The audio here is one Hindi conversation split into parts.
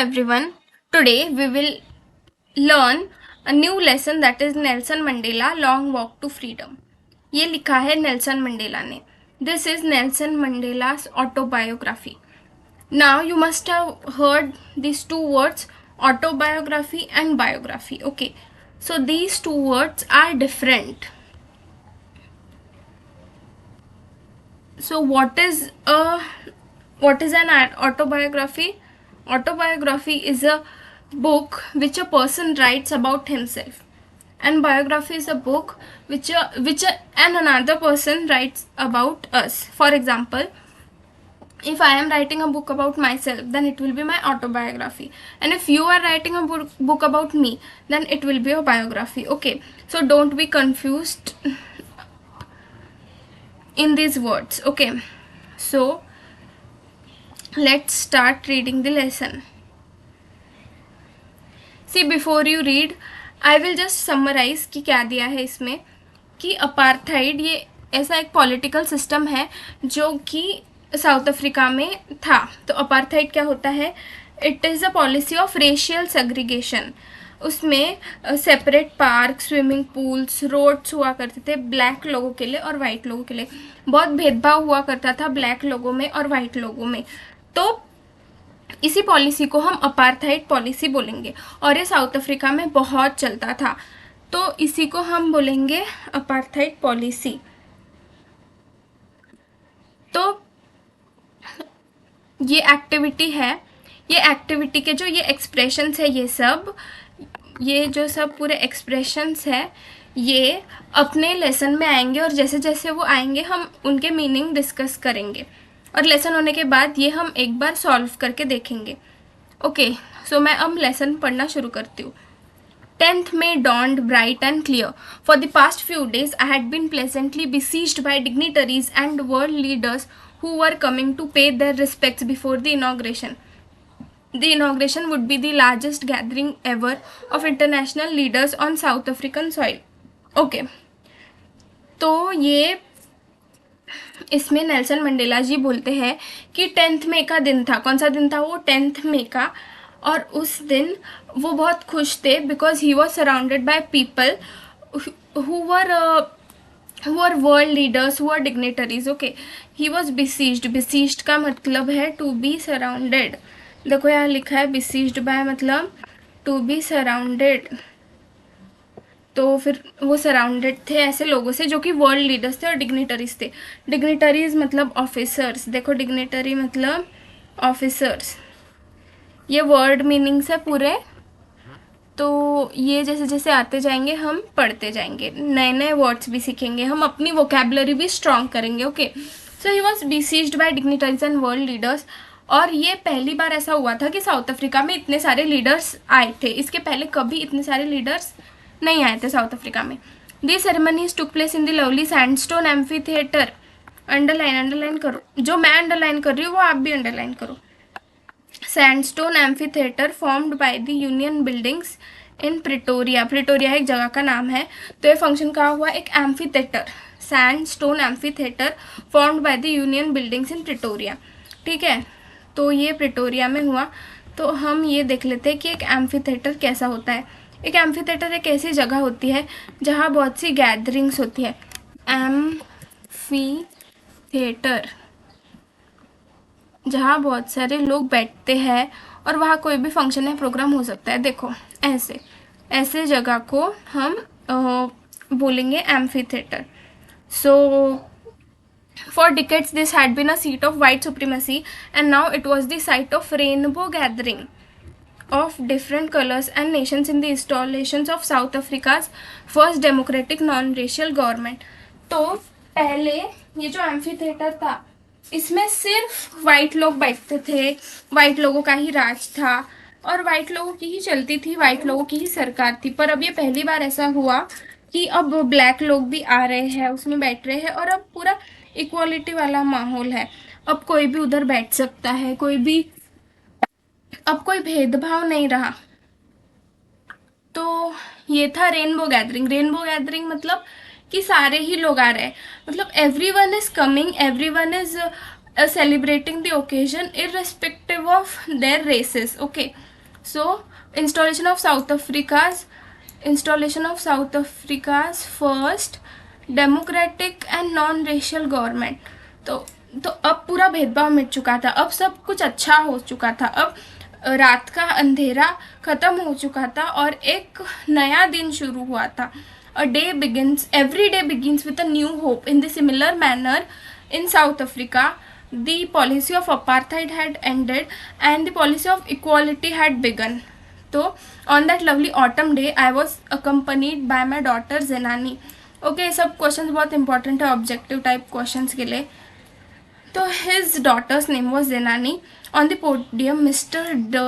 everyone. Today we will learn a new lesson that is Nelson Mandela Long Walk to Freedom. ये लिखा है नेल्सन मंडेला ने. This is Nelson Mandela's autobiography. Now you must have heard these two words, autobiography and biography. Okay, so these two words are different. So what is an autobiography? Autobiography is a book which a person writes about himself, and biography is a book which another person writes about us. For example, if I am writing a book about myself, then it will be my autobiography, and if you are writing a book about me, then it will be a biography. Okay, so don't be confused in these words. Okay, so let's start reading the lesson. See, before you read, I will just summarize कि क्या दिया है इसमें. कि अपार्थाइड ये ऐसा एक पॉलिटिकल सिस्टम है जो कि साउथ अफ्रीका में था. तो अपार्थाइड क्या होता है? It is a policy of racial segregation. उसमें separate park, swimming pools, roads हुआ करते थे ब्लैक लोगों के लिए और वाइट लोगों के लिए. बहुत भेदभाव हुआ करता था ब्लैक लोगों में और वाइट लोगों में. तो इसी पॉलिसी को हम अपार्थाइड पॉलिसी बोलेंगे, और ये साउथ अफ्रीका में बहुत चलता था. तो इसी को हम बोलेंगे अपार्थाइड पॉलिसी. तो ये एक्टिविटी है, ये एक्टिविटी के जो ये एक्सप्रेशंस है, ये जो सब पूरे एक्सप्रेशंस है, ये अपने लेसन में आएंगे, और जैसे जैसे वो आएंगे हम उनके मीनिंग डिस्कस करेंगे, और लेसन होने के बाद ये हम एक बार सॉल्व करके देखेंगे. ओके, सो मैं अब लेसन पढ़ना शुरू करती हूँ. 10th May dawned bright and clear. For the past few days, I had been pleasantly besieged by dignitaries and world leaders who were coming to pay their respects before the inauguration. The inauguration would be the largest gathering ever of international leaders on South African soil. Okay, तो ये इसमें नेल्सन मंडेला जी बोलते हैं कि 10th मई का दिन था. कौन सा दिन था वो? 10th मई का. और उस दिन वो बहुत खुश थे because he was surrounded by people who were world leaders, who are dignitaries. Okay, he was besieged. besieged का मतलब है to be surrounded. देखो यहाँ लिखा है besieged by मतलब to be surrounded. तो फिर वो सराउंडेड थे ऐसे लोगों से जो कि वर्ल्ड लीडर्स थे और डिग्निटरीज थे. डिग्निटरीज मतलब ऑफिसर्स. देखो, डिग्निटरी मतलब ऑफिसर्स. ये वर्ड मीनिंग्स है पूरे. तो ये जैसे जैसे आते जाएंगे हम पढ़ते जाएंगे, नए नए वर्ड्स भी सीखेंगे, हम अपनी वोकेबलरी भी स्ट्रॉन्ग करेंगे. Okay, so he was besieged by dignitaries and world leaders. और ये पहली बार ऐसा हुआ था कि साउथ अफ्रीका में इतने सारे लीडर्स आए थे. इसके पहले कभी इतने सारे लीडर्स नहीं आए थे साउथ अफ्रीका में. The ceremonies took place in the lovely sandstone amphitheatre. Underline करो. जो मैं अंडरलाइन कर रही हूँ वो आप भी अंडरलाइन करो. Sandstone amphi theatre formed by the union buildings in Pretoria. Pretoria एक जगह का नाम है. तो ये फंक्शन कहाँ हुआ? एक amphi theatre, sandstone amphi theatre formed by the union buildings in Pretoria. ठीक है, तो ये प्रिटोरिया में हुआ. तो हम ये देख लेते हैं कि एक एम्फी थिएटर कैसा होता है. एक एम्फी थिएटर एक ऐसी जगह होती है जहाँ बहुत सी गैदरिंग्स होती है. एम्फी थिएटर जहाँ बहुत सारे लोग बैठते हैं और वहाँ कोई भी फंक्शन या प्रोग्राम हो सकता है. देखो, ऐसे जगह को हम बोलेंगे amphi theatre. So for decades this had been a seat of white supremacy, and now it was the site of rainbow gathering of different colors and nations in the installations of South Africa's first democratic non-racial government. तो पहले ये जो एम्फी थिएटर था इसमें सिर्फ वाइट लोग बैठते थे, वाइट लोगों का ही राज था और वाइट लोगों की ही चलती थी, वाइट लोगों की ही सरकार थी. पर अब ये पहली बार ऐसा हुआ कि अब ब्लैक लोग भी आ रहे हैं, उसमें बैठ रहे हैं, और अब पूरा इक्वालिटी वाला माहौल है. अब कोई भी उधर बैठ सकता है, अब कोई भेदभाव नहीं रहा. तो ये था रेनबो गैदरिंग. रेनबो गैदरिंग मतलब कि सारे ही लोग आ रहे हैं, मतलब everyone is coming, everyone is celebrating the occasion irrespective of their races. Okay, So installation of South Africa's first democratic and non racial government. तो अब पूरा भेदभाव मिट चुका था, अब सब कुछ अच्छा हो चुका था, अब रात का अंधेरा ख़त्म हो चुका था और एक नया दिन शुरू हुआ था। Every day begins with a new hope. In the similar manner, in South Africa, the policy of apartheid had ended and the policy of equality had begun. So, on that lovely autumn day, I was accompanied by my daughter Zenani. Okay सब क्वेश्चंस बहुत इंपॉर्टेंट है ऑब्जेक्टिव टाइप क्वेश्चंस के लिए। तो his daughter's name was Zenani. On the podium mister de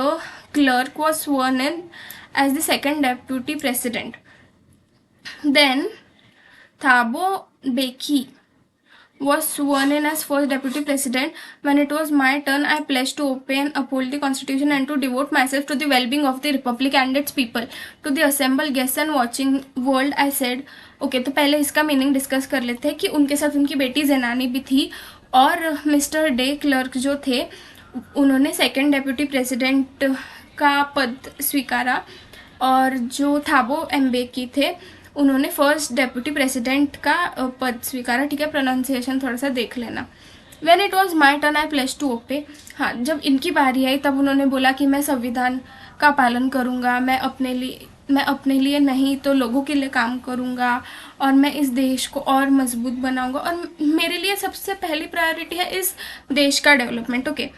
Klerk was sworn in as the second deputy president. Then Thabo Mbeki was sworn in as first deputy president. When it was my turn, I pledged to obey and uphold the constitution and to devote myself to the well-being of the republic and its people. To the assembled guests and watching world, I said, okay, तो पहले इसका मीनिंग डिस्कस कर लेते हैं कि उनके साथ उनकी बेटी जेनानी भी थी और मिस्टर डे क्लर्क जो थे उन्होंने सेकेंड डेप्यूटी प्रेसिडेंट का पद स्वीकारा और जो थाबो एम्बेकी थे उन्होंने फर्स्ट डेप्यूटी प्रेसिडेंट का पद स्वीकारा। ठीक है, प्रोनाउंसिएशन थोड़ा सा देख लेना। When it was my turn I pledge to obey. हाँ, जब इनकी बारी आई तब उन्होंने बोला कि मैं संविधान का पालन करूँगा, मैं अपने लिए नहीं तो लोगों के लिए काम करूँगा और मैं इस देश को और मजबूत बनाऊँगा और मेरे लिए सबसे पहली प्रायोरिटी है इस देश का development. Okay,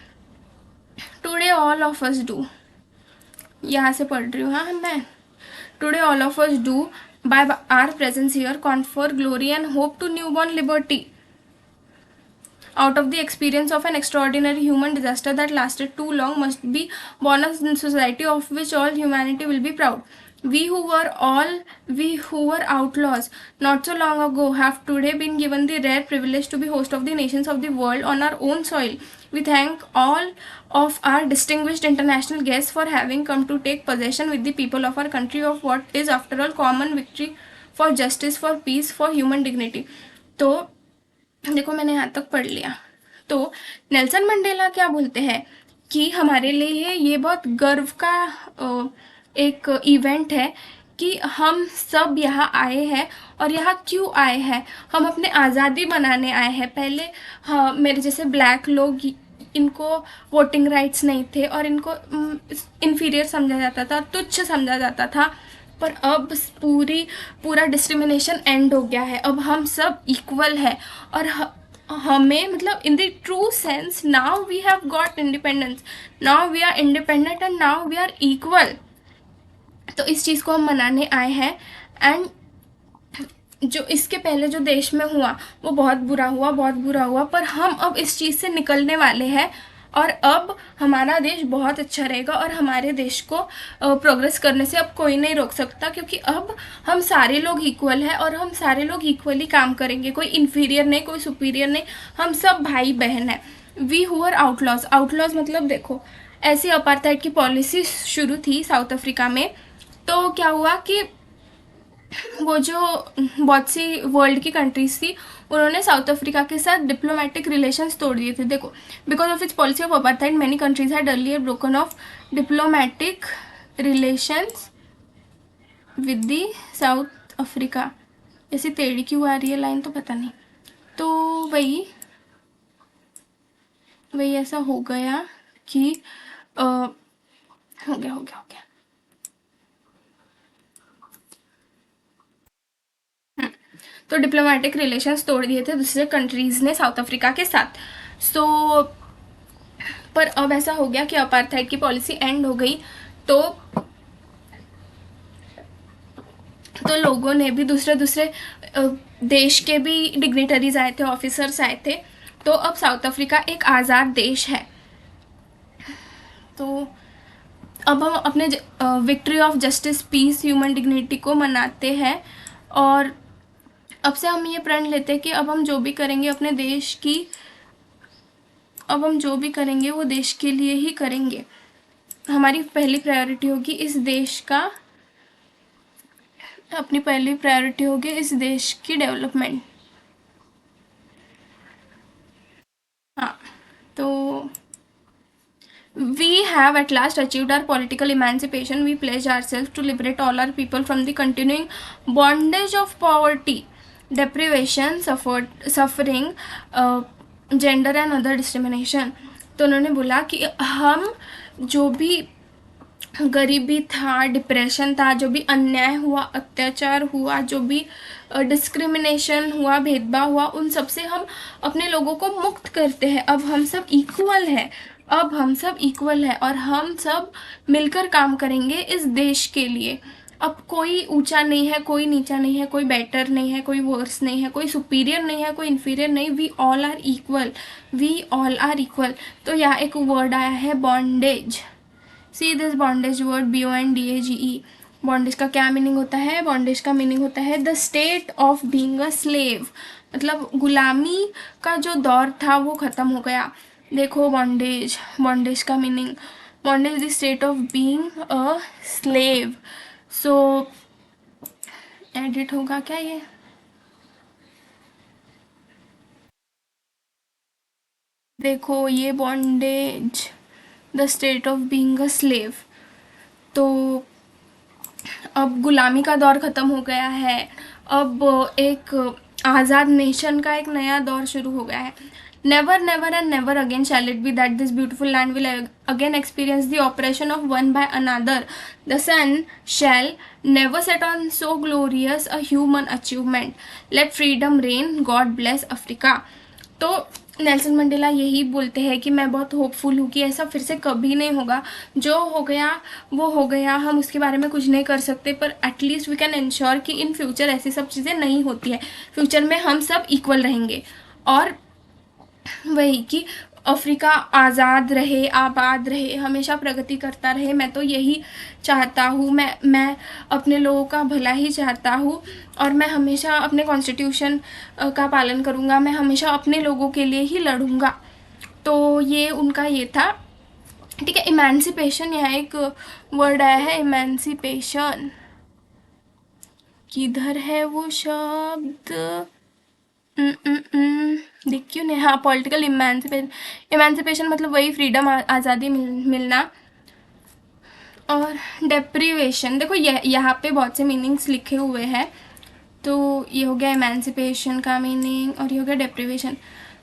today all of us do, यहाँ से पढ़ रही हूँ हाँ मैं। Today all of us do by our presence here confer glory and hope to newborn liberty out of the experience of an extraordinary human disaster that lasted too long must be born a society of which all humanity will be proud. We who were outlaws not so long ago have today been given the rare privilege to be host of the nations of the world on our own soil. We thank all of our distinguished international guests for having come to take possession with the people of our country of what is after all common victory for justice, for peace, for human dignity. तो देखो मैंने यहाँ तक पढ़ लिया। तो नेल्सन मंडेला क्या बोलते हैं कि हमारे लिए ये बहुत गर्व का एक इवेंट है कि हम सब यहाँ आए हैं। और यहाँ क्यों आए हैं? हम अपने आज़ादी बनाने आए हैं। पहले हाँ मेरे जैसे ब्लैक लोग इनको वोटिंग राइट्स नहीं थे और इनको इन्फीरियर समझा जाता था, तुच्छ समझा जाता था। पर अब पूरा डिस्क्रिमिनेशन एंड हो गया है। अब हम सब इक्वल है और हमें मतलब in the true sense now we have got independence, now we are independent and now we are equal. तो इस चीज़ को हम मनाने आए हैं। एंड जो इसके पहले जो देश में हुआ वो बहुत बुरा हुआ, पर हम अब इस चीज़ से निकलने वाले हैं और अब हमारा देश बहुत अच्छा रहेगा और हमारे देश को प्रोग्रेस करने से अब कोई नहीं रोक सकता, क्योंकि अब हम सारे लोग इक्वल हैं और हम सारे लोग इक्वली काम करेंगे। कोई इन्फीरियर नहीं, कोई सुपीरियर नहीं, हम सब भाई बहन हैं। वी हु आर आउटलॉज मतलब देखो ऐसी अपार्थाइड की पॉलिसी शुरू थी साउथ अफ्रीका में। तो क्या हुआ कि वो जो बहुत सी वर्ल्ड की कंट्रीज थी उन्होंने साउथ अफ्रीका के साथ डिप्लोमेटिक रिलेशंस तोड़ दिए थे। देखो because of its policy of apartheid many countries had earlier broken of diplomatic relations with the south Africa. ऐसी टेढ़ी क्यों आ रही है लाइन तो पता नहीं। तो वही ऐसा हो गया कि हो गया तो डिप्लोमेटिक रिलेशंस तोड़ दिए थे दूसरे कंट्रीज़ ने साउथ अफ्रीका के साथ। सो पर अब ऐसा हो गया कि अपार्थाइड की पॉलिसी एंड हो गई। तो लोगों ने भी दूसरे देश के भी डिग्निटरीज आए थे, ऑफिसर्स आए थे। तो अब साउथ अफ्रीका एक आज़ाद देश है। तो अब हम अपने victory of justice, peace, human dignity को मनाते हैं और अब से हम ये प्रण लेते हैं कि अब हम जो भी करेंगे अपने देश की, अब हम जो भी करेंगे वो देश के लिए ही करेंगे। हमारी पहली प्रायोरिटी होगी इस देश का, अपनी पहली प्रायोरिटी होगी इस देश की डेवलपमेंट। हाँ, तो We have at last achieved our political emancipation. We pledge ourselves to liberate all our people from the continuing bondage of poverty, deprivation, suffering, gender and other discrimination. तो उन्होंने बोला कि हम जो भी गरीबी था, डिप्रेशन था, जो भी अन्याय हुआ, अत्याचार हुआ, जो भी डिस्क्रिमिनेशन हुआ, भेदभाव हुआ, उन सब से हम अपने लोगों को मुक्त करते हैं. अब हम सब इक्वल हैं, अब हम सब इक्वल हैं और हम सब मिलकर काम करेंगे इस देश के लिए. अब कोई ऊंचा नहीं है, कोई नीचा नहीं है, कोई बेटर नहीं है, कोई वर्स नहीं है, कोई सुपीरियर नहीं है, कोई इन्फीरियर नहीं. We all are equal, we all are equal. तो यहाँ एक वर्ड आया है bondage. See this bondage word, BONDAGE. Bondage का क्या मीनिंग होता है? बॉन्डेज का मीनिंग होता है the state of being a slave. मतलब गुलामी का जो दौर था वो ख़त्म हो गया. देखो बॉन्डेज, बॉन्डेज का meaning, bondage the state of being a slave. So edit होगा क्या ये? देखो ये bondage, the state of being a slave. तो अब गुलामी का दौर ख़त्म हो गया है. अब एक आज़ाद नेशन का एक नया दौर शुरू हो गया है. Never never and never again shall it be that this beautiful land will again experience the operation of one by another. The sun shall never set on so glorious a human achievement. Let freedom reign, God bless Africa. तो नेल्सन मंडेला यही बोलते हैं कि मैं बहुत होपफुल हूँ कि ऐसा फिर से कभी नहीं होगा. जो हो गया वो हो गया, हम उसके बारे में कुछ नहीं कर सकते, पर एटलीस्ट वी कैन इंश्योर कि इन फ्यूचर ऐसी सब चीज़ें नहीं होती है. फ्यूचर में हम सब इक्वल रहेंगे और वही कि अफ्रीका आज़ाद रहे, आबाद रहे, हमेशा प्रगति करता रहे. मैं तो यही चाहता हूँ. मैं अपने लोगों का भला ही चाहता हूँ और मैं हमेशा अपने कॉन्स्टिट्यूशन का पालन करूँगा. मैं हमेशा अपने लोगों के लिए ही लड़ूँगा. तो ये उनका ये था. ठीक है, इमेंसिपेशन, यहाँ एक वर्ड आया है इमेंसिपेशन. किधर है वो शब्द? दिख क्यों नहीं? हाँ, पॉलिटिकल इमेंसिपेशन. इमेंसिपेशन मतलब वही फ्रीडम, आज़ादी मिलना. और डेप्रीवेशन, देखो यहाँ पे बहुत से मीनिंग्स लिखे हुए हैं. तो ये हो गया इमेंसिपेशन का मीनिंग और ये हो गया deprivation.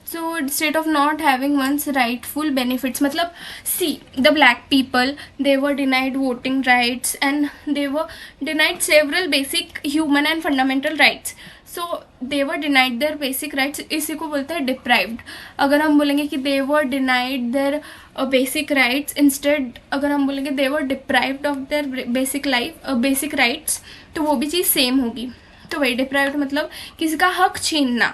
So state of not having one's rightful benefits. मतलब see the black people, they were denied voting rights and they were denied several basic human and fundamental rights. So they were denied their basic rights. इसी को बोलते हैं डिप्राइव्ड. अगर हम बोलेंगे कि they were denied their basic rights, instead अगर हम बोलेंगे they were deprived of their basic rights, तो वो भी चीज़ सेम होगी. तो वही डिप्राइव्ड मतलब किसी का हक छीनना.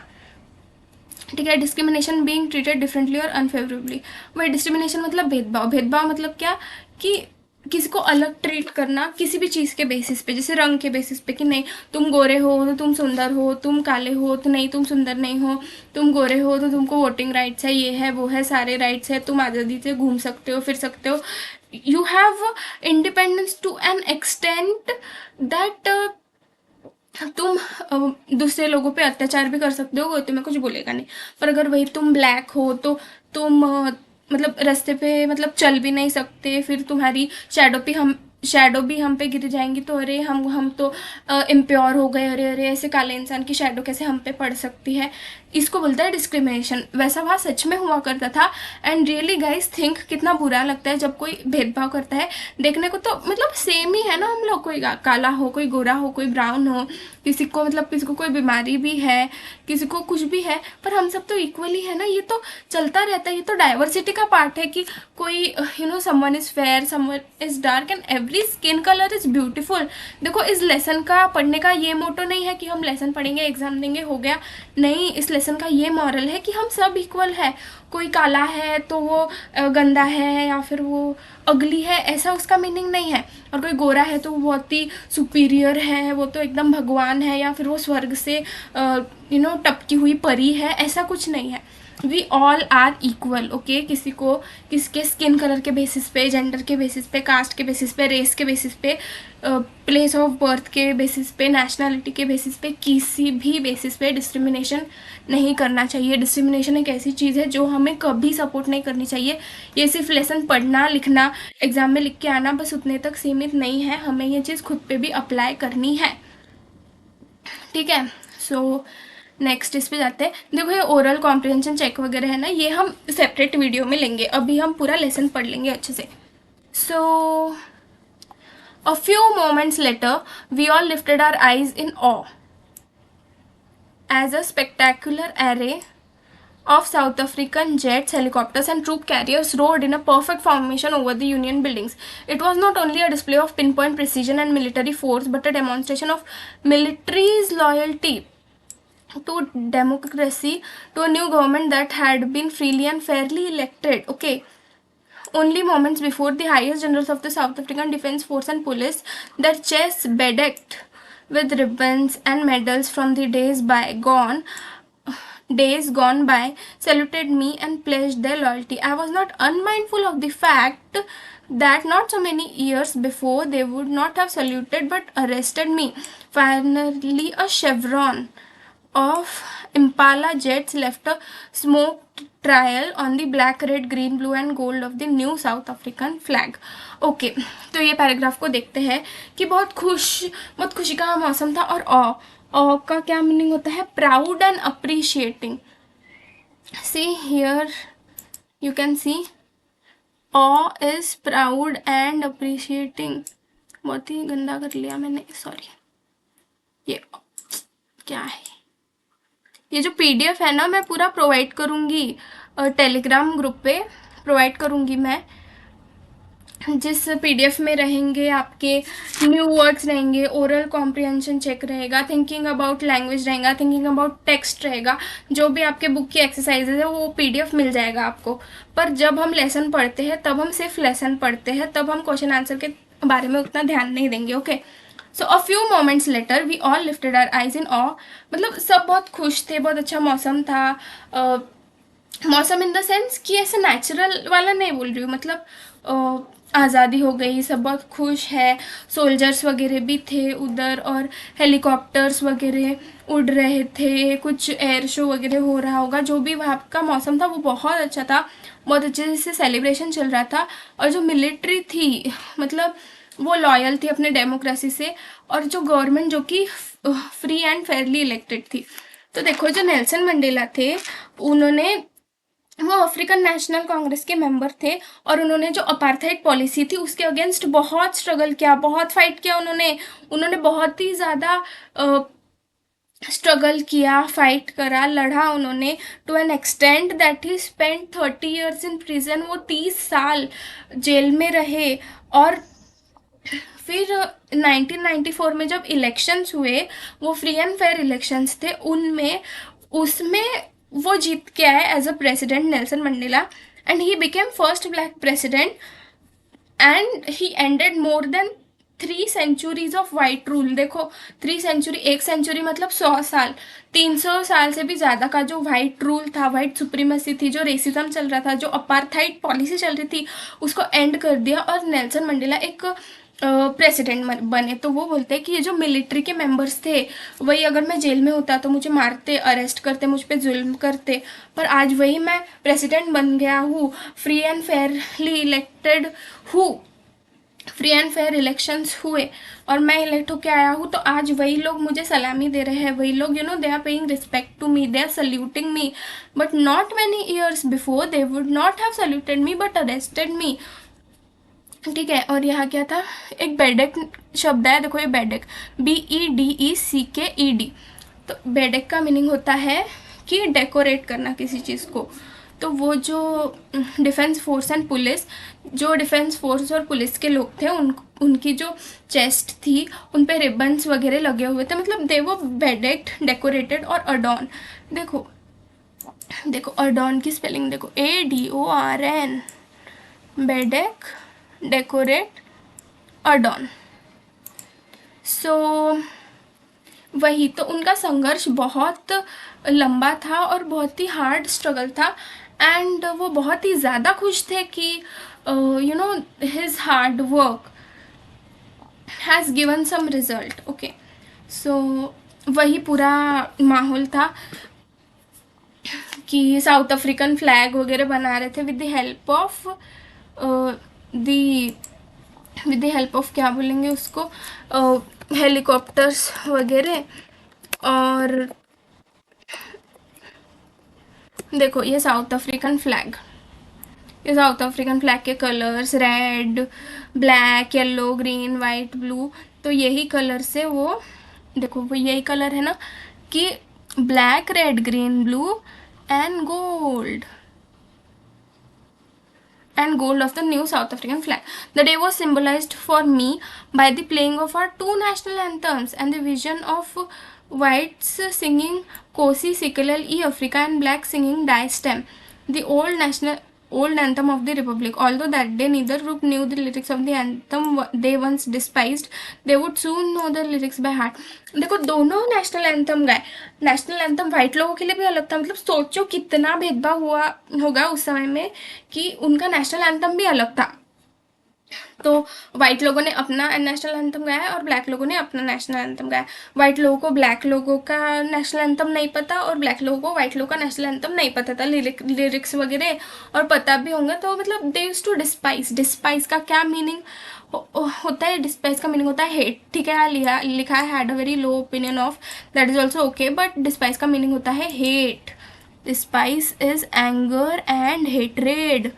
ठीक है. डिस्क्रिमिनेशन, बीइंग ट्रीटेड डिफरेंटली और अनफेवरेबली. वही डिस्क्रिमिनेशन मतलब भेदभाव. भेदभाव मतलब क्या कि किसी को अलग ट्रीट करना किसी भी चीज़ के बेसिस पे, जैसे रंग के बेसिस पे कि नहीं तुम गोरे हो तो तुम सुंदर हो, तुम काले हो तो नहीं तुम सुंदर नहीं हो, तुम गोरे हो तो तुमको वोटिंग राइट्स है, ये है वो है, सारे राइट्स है, तुम आज़ादी से घूम सकते हो, फिर सकते हो. You have independence to an extent that तुम दूसरे लोगों पे अत्याचार भी कर सकते हो, तुम्हें कुछ बोलेगा नहीं. पर अगर वही तुम ब्लैक हो तो तुम मतलब रास्ते पे मतलब चल भी नहीं सकते, फिर तुम्हारी शैडो भी हम पे गिर जाएंगी. तो अरे हम तो इम्प्योर हो गए, अरे अरे ऐसे काले इंसान की शैडो कैसे हम पे पड़ सकती है. इसको बोलता है डिस्क्रिमिनेशन. वैसा वहाँ सच में हुआ करता था. एंड रियली गाइस थिंक कितना बुरा लगता है जब कोई भेदभाव करता है. देखने को तो मतलब सेम ही है ना हम लोग, कोई काला हो, कोई गोरा हो, कोई ब्राउन हो, किसी को कोई बीमारी भी है, किसी को कुछ भी है, पर हम सब तो इक्वली है ना. ये तो चलता रहता है. ये तो डाइवर्सिटी का पार्ट है कि कोई someone is fair, someone is dark and every skin colour is beautiful. देखो इस लेसन का पढ़ने का ये मोटो नहीं है कि हम लेसन पढ़ेंगे, एग्जाम देंगे, हो गया. नहीं, इस लेसन का ये मॉरल है कि हम सब इक्वल है. कोई काला है तो वो गंदा है या फिर वो अगली है, ऐसा उसका मीनिंग नहीं है. और कोई गोरा है तो वो बहुत ही सुपीरियर है, वो तो एकदम भगवान है, या फिर वो स्वर्ग से टपकी हुई परी है, ऐसा कुछ नहीं है. We all are equal, okay. किसी को किसके स्किन कलर के बेसिस पे, जेंडर के बेसिस पे, कास्ट के बेसिस पे, रेस के बेसिस पे, प्लेस ऑफ बर्थ के बेसिस पे, नेशनलिटी के बेसिस पे, किसी भी बेसिस पे डिस्क्रिमिनेशन नहीं करना चाहिए। डिस्क्रिमिनेशन एक ऐसी चीज़ है जो हमें कभी सपोर्ट नहीं करनी चाहिए। ये सिर्फ लेसन पढ़ना लिखना एग्जाम में लिख के आना बस उतने तक सीमित नहीं है, हमें ये चीज़ खुद पे भी अप्लाई करनी है, ठीक है। सो नेक्स्ट इस पे जाते हैं। देखो ये ओरल कॉम्प्रिहेंशन चेक वगैरह है ना, ये हम सेपरेट वीडियो में लेंगे, अभी हम पूरा लेसन पढ़ लेंगे अच्छे से। So a few moments later we all lifted our eyes in awe as a spectacular array of South African jets, helicopters and troop carriers roared in a perfect formation over the Union buildings. It was not only a display of pinpoint precision and military force, but a demonstration of military's loyalty to democracy, to a new government that had been freely and fairly elected. Okay. Only moments before the highest generals of the South African Defence Force and Police, their chests bedecked with ribbons and medals from the days gone by, saluted me and pledged their loyalty. I was not unmindful of the fact that not so many years before they would not have saluted but arrested me. Finally, a chevron of Impala jets left a smoke trail on the black, red, green, blue and gold of the new South African flag. Okay तो ये पैराग्राफ को देखते हैं कि बहुत खुशी का मौसम था। और ऑ का क्या मीनिंग होता है? Proud and appreciating. See here you can see ऑ इज प्राउड एंड अप्रिशिएटिंग। बहुत ही गंदा कर लिया मैंने, सॉरी। ये क्या है? ये जो पीडीएफ है ना मैं पूरा प्रोवाइड करूँगी टेलीग्राम ग्रुप पे, प्रोवाइड करूँगी मैं, जिस पीडीएफ में रहेंगे आपके न्यू वर्ड्स रहेंगे, ओरल कॉम्प्रिहेंशन चेक रहेगा, थिंकिंग अबाउट लैंग्वेज रहेगा, थिंकिंग अबाउट टेक्स्ट रहेगा, जो भी आपके बुक की एक्सरसाइजेज है वो पीडीएफ मिल जाएगा आपको। पर जब हम लेसन पढ़ते हैं तब हम सिर्फ लेसन पढ़ते हैं, तब हम क्वेश्चन आंसर के बारे में उतना ध्यान नहीं देंगे, okay. So a few moments later we all lifted our eyes in awe, मतलब सब बहुत खुश थे, बहुत अच्छा मौसम था। मौसम इन द सेंस कि ऐसे नेचुरल वाला नहीं बोल रही हूँ, मतलब आज़ादी हो गई, सब बहुत खुश है, सोल्जर्स वगैरह भी थे उधर और हेलीकॉप्टर्स वगैरह उड़ रहे थे, कुछ एयर शो वगैरह हो रहा होगा, जो भी वहाँ का मौसम था वो बहुत अच्छा था, बहुत अच्छे से सेलिब्रेशन चल रहा था। और जो मिलिट्री थी मतलब वो लॉयल थी अपने डेमोक्रेसी से, और जो गवर्नमेंट जो कि फ्री एंड फेयरली इलेक्टेड थी। तो देखो जो नेल्सन मंडेला थे उन्होंने, वो अफ्रीकन नेशनल कांग्रेस के मेंबर थे और उन्होंने जो अपार्थाइड पॉलिसी थी उसके अगेंस्ट बहुत स्ट्रगल किया, बहुत फाइट किया उन्होंने बहुत ही ज़्यादा स्ट्रगल किया, फाइट करा, लड़ा उन्होंने, to an extent that he spend 30 years in prison. वो 30 साल जेल में रहे। और फिर 1994 में जब इलेक्शंस हुए, वो फ्री एंड फेयर इलेक्शंस थे, उसमें वो जीत के आए as a president Nelson Mandela, and he became first black president, and he ended more than 3 centuries of white rule. देखो 3 सेंचुरी, 1 सेंचुरी मतलब 100 साल, 300 साल से भी ज़्यादा का जो वाइट रूल था, वाइट सुप्रीमेसी थी, जो रेसिज्म चल रहा था, जो अपार्थाइड पॉलिसी चल रही थी, उसको एंड कर दिया और नेल्सन मंडेला एक प्रेसिडेंट बने। तो वो बोलते हैं कि ये जो मिलिट्री के मेंबर्स थे, वही अगर मैं जेल में होता तो मुझे मारते, अरेस्ट करते, मुझ पे जुल्म करते, पर आज वही मैं प्रेसिडेंट बन गया हूँ, फ्री एंड फेयरली इलेक्टेड हूँ, फ्री एंड फेयर इलेक्शंस हुए और मैं इलेक्ट होके आया हूँ, तो आज वही लोग मुझे सलामी दे रहे हैं, वही लोग they are paying respect to me, they are saluting me, but not many years before they would not have saluted me but arrested me. ठीक है। और यहाँ क्या था, एक बेडेक शब्द है, देखो ये बेडेक, BEDECKED। तो बेडेक का मीनिंग होता है कि डेकोरेट करना किसी चीज़ को। तो वो जो डिफेंस फोर्स एंड पुलिस, जो डिफेंस फोर्स और पुलिस के लोग थे, उनकी जो चेस्ट थी उन पे रिबन्स वगैरह लगे हुए थे, मतलब दे वो बेडेक्ड, डेकोरेटेड और अडॉन। देखो अडॉन की स्पेलिंग देखो, ADORN, बेडेक, डेकोरेट, अडॉन। सो वही तो, उनका संघर्ष बहुत लंबा था और बहुत ही हार्ड स्ट्रगल था। एंड वो बहुत ही ज़्यादा खुश थे कि you know his hard work has given some result. Okay, so वही पूरा माहौल था कि साउथ अफ्रीकन फ्लैग वगैरह बना रहे थे with the help of the with the help of क्या बोलेंगे उसको, हेलीकॉप्टर्स वगैरह। और देखो ये साउथ अफ्रीकन फ्लैग के colours red, black, yellow, green, white, blue. तो यही कलर से वो, देखो वो यही कलर है ना कि black, red, green, blue and gold of the new South African flag. The day was symbolized for me by the playing of our two national anthems and the vision of whites singing Kosi Sikelel E Africa and blacks singing Die Stem, the old anthem of the Republic. Although that day neither group knew the lyrics of the anthem they once despised, they would soon know the lyrics by heart. देखो दोनों नेशनल एंथम गाए। नेशनल एंथम वाइट लोगों के लिए भी अलग था, मतलब सोचो कितना भेदभाव हुआ होगा उस समय में कि उनका नेशनल एंथम भी अलग था। तो वाइट लोगों ने अपना नेशनल एंथम गाया और ब्लैक लोगों ने अपना नेशनल एंथम गाया। वाइट लोगों को ब्लैक लोगों का नेशनल एंथम नहीं पता और ब्लैक लोगों को वाइट लोगों का नेशनल एंथम नहीं पता था, लिरिक्स वगैरह और पता भी होंगे। तो मतलब दे यूज्ड टू डिस्पाइस का क्या मीनिंग होता है? डिस्पाइस का मीनिंग होता है हेट, ठीक है। लिखा है had a very low opinion of, that is also okay, but despise का मीनिंग होता है hate. Despise is anger and hatred.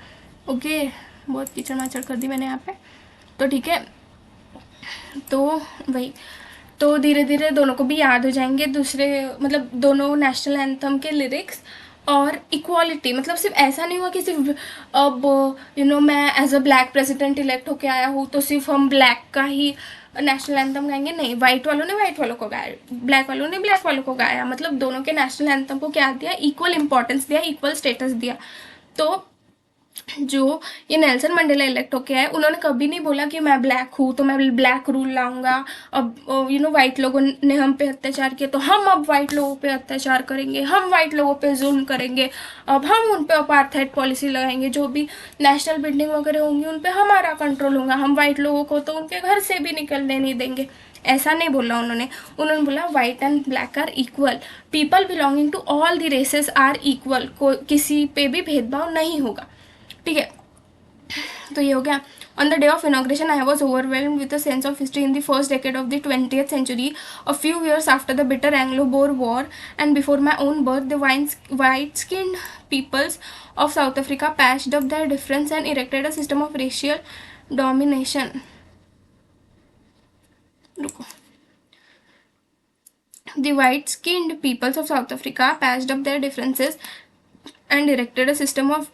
Okay, बहुत कीचड़ माचड़ कर दी मैंने यहाँ पे, तो ठीक है। तो वही, तो धीरे धीरे दोनों को भी याद हो जाएंगे दूसरे, मतलब दोनों नेशनल एंथम के लिरिक्स। और इक्वालिटी, मतलब सिर्फ ऐसा नहीं हुआ कि सिर्फ अब मैं as a black president elect होके आया हूँ तो सिर्फ हम ब्लैक का ही नेशनल एंथम गाएंगे। नहीं, वाइट वालों ने वाइट वालों को गाया, ब्लैक वालों ने ब्लैक वालों को गाया, मतलब दोनों के नेशनल एंथम को क्या दिया, इक्वल इंपॉर्टेंस दिया, इक्वल स्टेटस दिया। तो जो ये नेल्सन मंडेला इलेक्ट होके आए, उन्होंने कभी नहीं बोला कि मैं ब्लैक हूँ तो मैं ब्लैक रूल लाऊंगा। अब वाइट लोगों ने हम पे अत्याचार किया तो हम अब वाइट लोगों पे अत्याचार करेंगे, हम वाइट लोगों पे जुल्म करेंगे, अब हम उन पे अपार्थाइड पॉलिसी लगाएंगे, जो भी नेशनल बिल्डिंग वगैरह होंगी उन पे हमारा कंट्रोल होगा, हम वाइट लोगों को तो उनके घर से भी निकलने नहीं देंगे। ऐसा नहीं बोला उन्होंने बोला white and black are equal, people belonging to all the races are equal, किसी पे भी भेदभाव नहीं होगा, ठीक है। तो ये हो गया। On the day of inauguration, I was overwhelmed with a sense of history in the first decade of the 20th century, a few years after the bitter Anglo-Boer War and before my own birth. The white-skinned peoples of South Africa patched up their difference and erected a system of racial domination. The white-skinned peoples of South Africa patched up their differences and erected a system of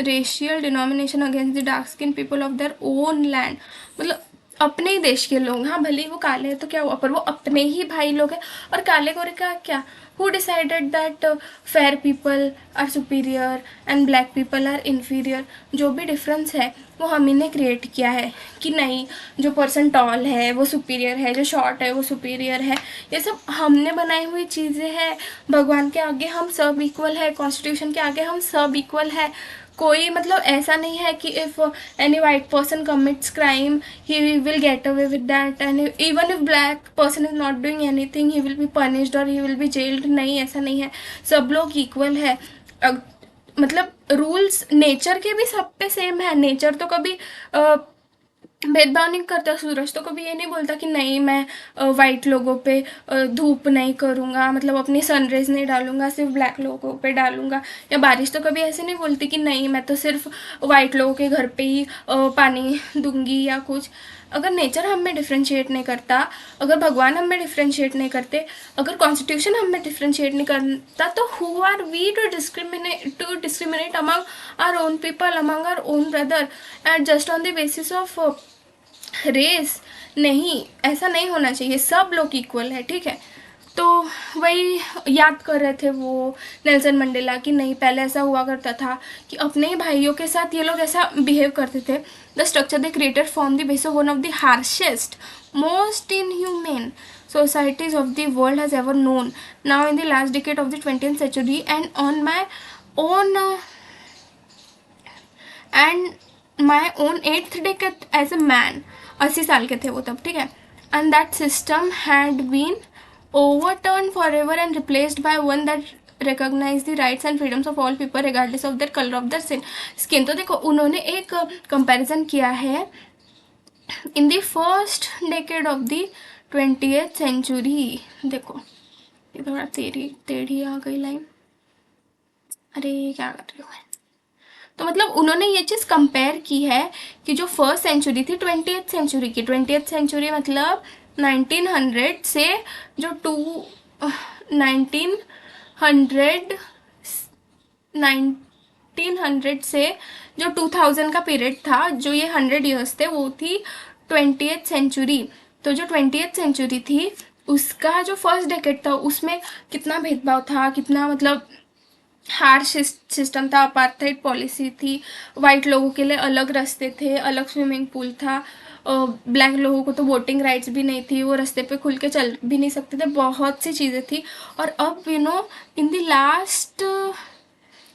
racial denomination against the dark skin people of their own land. मतलब अपने ही देश के लोग, हाँ भले ही वो काले हैं तो क्या हुआ, पर वो अपने ही भाई लोग हैं। और काले गोरे का क्या, who decided that fair people are superior and black people are inferior? जो भी डिफरेंस है वो हम ही ने क्रिएट किया है कि नहीं, जो पर्सन टॉल है वो सुपीरियर है, जो शॉर्ट है वो सुपीरियर है। ये सब हमने बनाई हुई चीज़ें हैं। भगवान के आगे हम सब इक्वल है, कॉन्स्टिट्यूशन के आगे हम सब इक्वल है। कोई मतलब ऐसा नहीं है कि if any white person commits crime he will get away with that, and even if black person is not doing anything he will be punished और ही विल बी जेल्ड। नहीं, ऐसा नहीं है, सब लोग इक्वल है। मतलब रूल्स नेचर के भी सब पे सेम है। नेचर तो कभी भेदभाव नहीं करता। सूरज तो कभी ये नहीं बोलता कि नहीं मैं वाइट लोगों पे धूप नहीं करूँगा, मतलब अपनी सनरेज नहीं डालूंगा, सिर्फ ब्लैक लोगों पे डालूंगा। या बारिश तो कभी ऐसे नहीं बोलती कि नहीं मैं तो सिर्फ वाइट लोगों के घर पे ही पानी दूंगी या कुछ। अगर नेचर हम में डिफ्रेंशिएट नहीं करता, अगर भगवान हम में डिफ्रेंशिएट नहीं करते, अगर कॉन्स्टिट्यूशन हम में डिफ्रेंशिएट नहीं करता, तो who are we to discriminate among our own people, among our own brother and just on the basis of race? नहीं, ऐसा नहीं होना चाहिए, सब लोग इक्वल है, ठीक है। तो वही याद कर रहे थे वो नेल्सन मंडेला कि नहीं पहले ऐसा हुआ करता था कि अपने ही भाइयों के साथ ये लोग ऐसा बिहेव करते थे. The structure they created form the base of one of the harshest most inhumane societies of the world has ever known. Now in the last decade of the 20th century and on my own and my own 8th decade as a man, 80 साल के थे वो तब, ठीक है. And that system had been overturned forever and replaced by one that recognize the rights and freedoms of all people regardless of their color of their skin. तो देखो उन्होंने एक कंपैरिजन किया है in the first decade of the 20th century. देखो ये थोड़ा टेढ़ी आ गई लाइन. अरे क्या कर रही हूँ मैं. तो मतलब उन्होंने ये चीज़ कंपेयर की है कि जो फर्स्ट सेंचुरी थी 20th सेंचुरी की, 20th सेंचुरी मतलब 1900 से जो 1900 से जो 2000 का पीरियड था, जो ये 100 ईयर्स थे, वो थी 20th सेंचुरी. तो जो 20th सेंचुरी थी उसका जो फर्स्ट डेकेड था उसमें कितना भेदभाव था, कितना मतलब हार्श सिस्टम था, अपार्थाइड पॉलिसी थी, वाइट लोगों के लिए अलग रास्ते थे, अलग स्विमिंग पूल था, ब्लैक लोगों को तो वोटिंग राइट्स भी नहीं थी, वो रास्ते पे खुल के चल भी नहीं सकते थे, बहुत सी चीज़ें थी. और अब in the last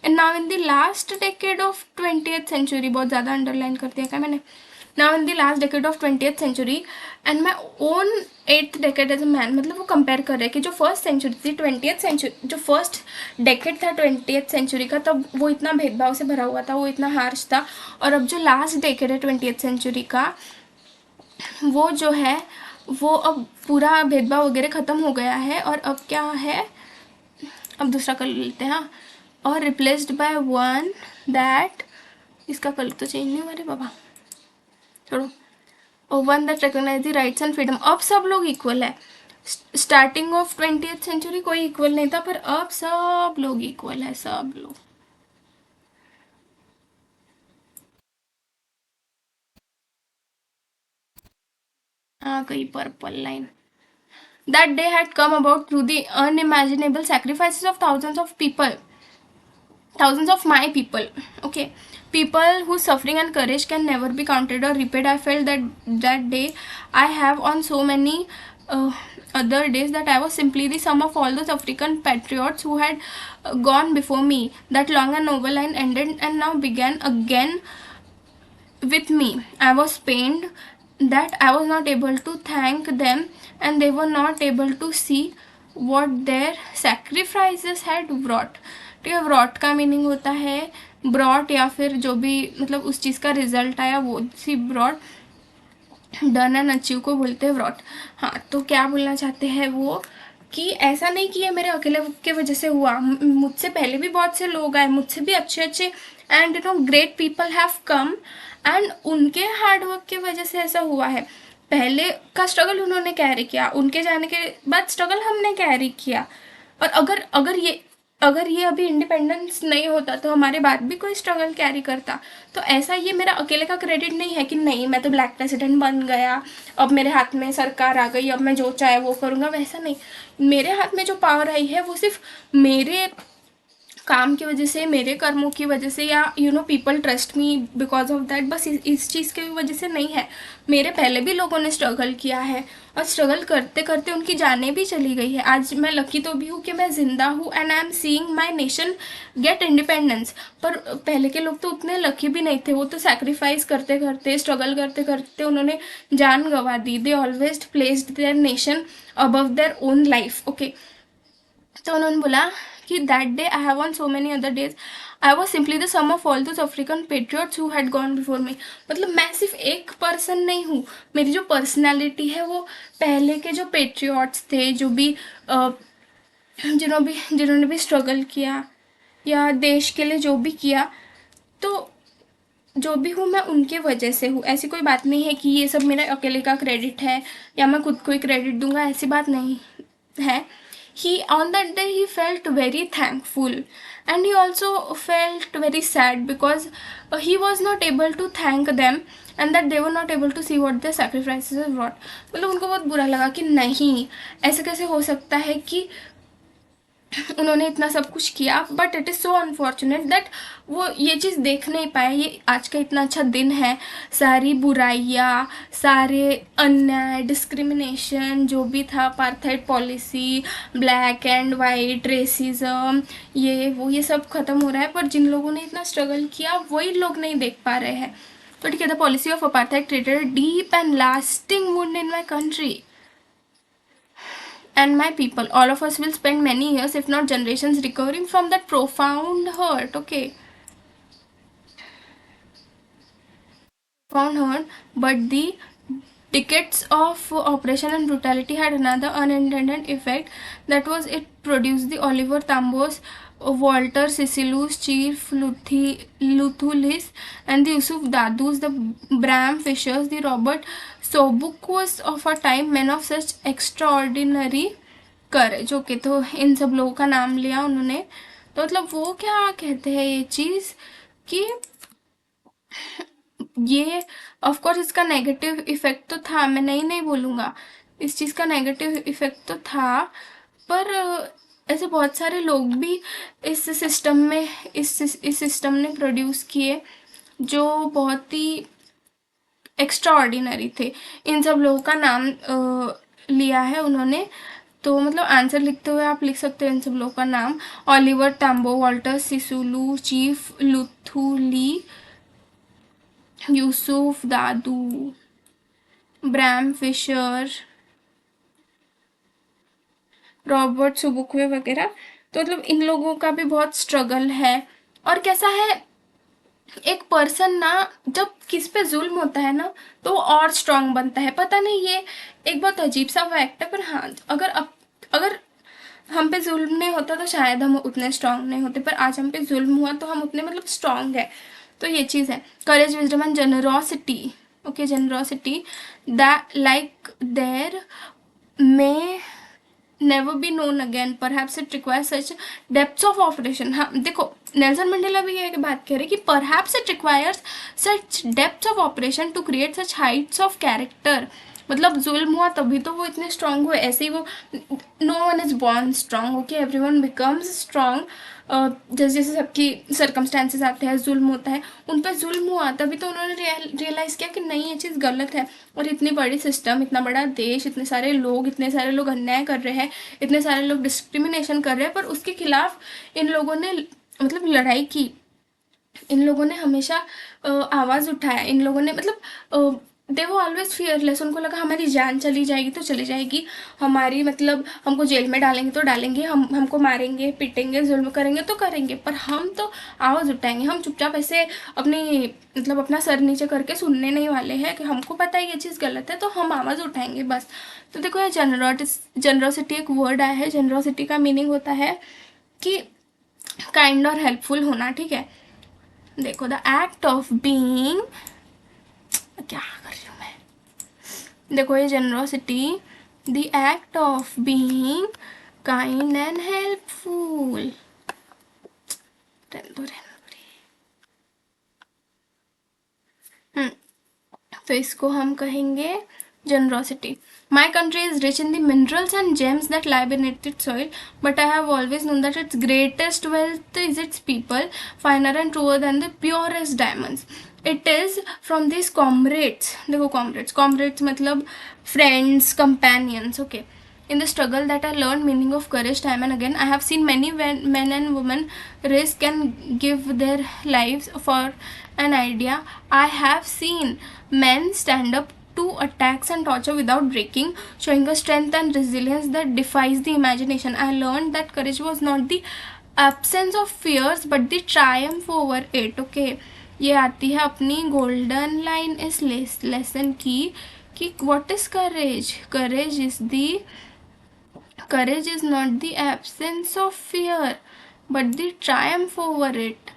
now in the last decade of 20th century, बहुत ज़्यादा अंडरलाइन कर दिया क्या मैंने, now in the last decade of 20th century and my own 8th decade as a man, मतलब वो कंपेयर कर रहे हैं कि जो फर्स्ट सेंचुरी थी 20th सेंचुरी, जो फर्स्ट डेकेड था 20th सेंचुरी का, तब वो इतना भेदभाव से भरा हुआ था, वो इतना हार्श था. और अब जो लास्ट डेकेड है 20th सेंचुरी का, वो जो है वो अब पूरा भेदभाव वगैरह ख़त्म हो गया है. और अब क्या है, अब दूसरा कर लेते हैं. हाँ, और रिप्लेस्ड बाय वन दैट, इसका कलर तो चेंज नहीं हुआ रे बाबा, छोड़ो. One that recognise the rights and freedom. अब सब लोग इक्वल है. स्टार्टिंग ऑफ 20th सेंचुरी कोई इक्वल नहीं था, पर अब सब लोग इक्वल है, सब लोग. हाँ गई purple line. That day had come about through the unimaginable sacrifices of thousands of my people. Okay, people whose suffering and courage can never be counted or repaid. I felt that day I have on so many other days, that I was simply the sum of all those African patriots who had gone before me. That long and noble line ended and now began again with me. I was pained that I was not able to thank them and they were not able to see what their sacrifices had brought. ठीक है, ब्रॉट का मीनिंग होता है ब्रॉट, या फिर जो भी मतलब उस चीज़ का रिजल्ट आया वो सी ब्रॉट. डन एंड अचीव को बोलते हैं ब्रॉट. हाँ, तो क्या बोलना चाहते हैं वो कि ऐसा नहीं कि ये मेरे अकेले के वजह से हुआ, मुझसे पहले भी बहुत से लोग आए, मुझसे भी अच्छे अच्छे and great people have come, and उनके हार्डवर्क की वजह से ऐसा हुआ है. पहले का स्ट्रगल उन्होंने कैरी किया, उनके जाने के बाद स्ट्रगल हमने कैरी किया. और अगर ये अभी इंडिपेंडेंस नहीं होता तो हमारे बाद भी कोई स्ट्रगल कैरी करता. तो ऐसा ये मेरा अकेले का क्रेडिट नहीं है कि नहीं मैं तो ब्लैक प्रेसिडेंट बन गया, अब मेरे हाथ में सरकार आ गई, अब मैं जो चाहे वो करूँगा, वैसा नहीं. मेरे हाथ में जो पावर आई है वो सिर्फ मेरे काम की वजह से, मेरे कर्मों की वजह से, या people trust me because of that, बस इस चीज़ की वजह से नहीं है. मेरे पहले भी लोगों ने स्ट्रगल किया है और स्ट्रगल करते करते उनकी जानें भी चली गई है. आज मैं लकी तो भी हूँ कि मैं ज़िंदा हूँ and I am seeing my nation get independence. पर पहले के लोग तो उतने लकी भी नहीं थे, वो तो सेक्रीफाइस करते करते, स्ट्रगल करते करते उन्होंने जान गंवा दी. They always placed their nation above their own life. Okay, तो उन्होंने बोला कि that day I have on so many other days I was simply the sum of all those African patriots who had gone before me. मतलब मैं सिर्फ एक पर्सन नहीं हूँ, मेरी जो पर्सनैलिटी है वो पहले के जो पेट्रियट्स थे, जो भी जिन्होंने भी स्ट्रगल किया या देश के लिए जो भी किया, तो जो भी हूँ मैं उनके वजह से हूँ. ऐसी कोई बात नहीं है कि ये सब मेरा अकेले का क्रेडिट है या मैं खुद को ही क्रेडिट दूंगा, ऐसी बात नहीं है. he on that day he felt very thankful, and he also felt very sad because he was not able to thank them, and that they were not able to see what their sacrifices have brought. मतलब उनको बहुत बुरा लगा कि नहीं, ऐसे कैसे हो सकता है कि उन्होंने इतना सब कुछ किया, but it is so unfortunate that वो ये चीज़ देख नहीं पाए। ये आज का इतना अच्छा दिन है, सारी बुराइयाँ, सारे अन्याय, डिस्क्रिमिनेशन जो भी था, apartheid policy, black and white racism, ये सब ख़त्म हो रहा है, पर जिन लोगों ने इतना स्ट्रगल किया वही लोग नहीं देख पा रहे हैं। तो ठीक है, the policy of apartheid created deep and lasting wound in my country and my people. All of us will spend many years, if not generations, recovering from that profound hurt. Okay, profound hurt, but the decades of oppression and brutality had another unintended effect. That was, it produced the Oliver Tambos, Walter Sisulu's, Chief Luthulis, and the Yusuf Dadus, the Bram Fishers, the Robert Sobuquas of a time, men of such extraordinary courage. Okay, तो इन सब लोगों का नाम लिया उन्होंने। तो मतलब वो क्या कहते हैं ये चीज़ कि ये ऑफ कोर्स इसका नेगेटिव इफ़ेक्ट तो था, मैं नहीं बोलूँगा, इस चीज़ का नेगेटिव इफ़ेक्ट तो था, पर ऐसे बहुत सारे लोग भी इस सिस्टम में इस सिस्टम ने प्रोड्यूस किए जो बहुत ही एक्स्ट्रा ऑर्डिनरी थे। इन सब लोगों का नाम लिया है उन्होंने। तो मतलब आंसर लिखते हुए आप लिख सकते हो इन सब लोगों का नाम: Oliver Tambo, Walter Sisulu, Chief Luthuli, Yusuf Dadoo, Bram Fischer, Robert Sobukwe वगैरह। तो मतलब इन लोगों का भी बहुत स्ट्रगल है। और कैसा है, एक पर्सन ना जब किस पे जुल्म होता है ना तो वो और स्ट्रांग बनता है। पता नहीं, ये एक बहुत अजीब सा फैक्ट है, पर हाँ, अगर हम पे जुल्म नहीं होता तो शायद हम उतने स्ट्रांग नहीं होते, पर आज हम पे जुल्म हुआ तो हम उतने मतलब स्ट्रांग है। तो ये चीज़ है, courage, wisdom and generosity. Okay, generosity that like there may never be known again, perhaps it requires such depths of operation। हाँ देखो, नेल्सन मंडेला भी ये बात कह रहे कि perhaps it requires such depths of operation to create such heights of character। मतलब जुल्म हुआ तभी तो वो इतने स्ट्रांग हुए, ऐसे ही वो no one is born strong. Okay, every one becomes strong जैसे जैसे सबकी सर्कमस्टांसेस आते हैं, जुल्म होता है, उन पर जुल्म हुआ तभी तो उन्होंने रियलाइज़ किया कि नहीं, ये चीज़ गलत है। और इतनी बड़ी सिस्टम, इतना बड़ा देश, इतने सारे लोग अन्याय कर रहे हैं, इतने सारे लोग डिस्क्रिमिनेशन कर रहे हैं, पर उसके खिलाफ इन लोगों ने मतलब लड़ाई की। इन लोगों ने हमेशा आवाज़ उठाया। इन लोगों ने मतलब दे वो ऑलवेज फियरलेस। उनको लगा हमारी जान चली जाएगी तो चली जाएगी, हमारी मतलब हमको जेल में डालेंगे तो डालेंगे, हमको मारेंगे, पीटेंगे, जुल्म करेंगे तो करेंगे, पर हम तो आवाज़ उठाएंगे। हम चुपचाप ऐसे अपनी मतलब अपना सर नीचे करके सुनने नहीं वाले हैं कि हमको पता है ये चीज़ गलत है तो हम आवाज़ उठाएंगे बस। तो देखो, ये जनरोसिटी एक वर्ड आया है। जनरोसिटी का मीनिंग होता है कि काइंड और हेल्पफुल होना। ठीक है, देखो, द एक्ट ऑफ बीइंग, क्या कर रही हूँ मैं, देखो ये generosity, the act of being kind and helpful. तो इसको हम कहेंगे generosity. My country is rich in the minerals and gems that lie beneath its soil, but I have always known that its greatest wealth is its people, finer and truer than the purest diamonds. It is from these comrades, देखो comrades मतलब friends, companions, okay, in the struggle that I learned meaning of courage time and again. I have seen many men and women risk and give their lives for an idea. I have seen men stand up to attacks and torture without breaking, showing a strength and resilience that defies the imagination. I learned that courage was not the absence of fears but the triumph over it. Okay, ये आती है अपनी गोल्डन लाइन इस लेसन की कि what is courage? Courage is not the absence of fear but the triumph over it.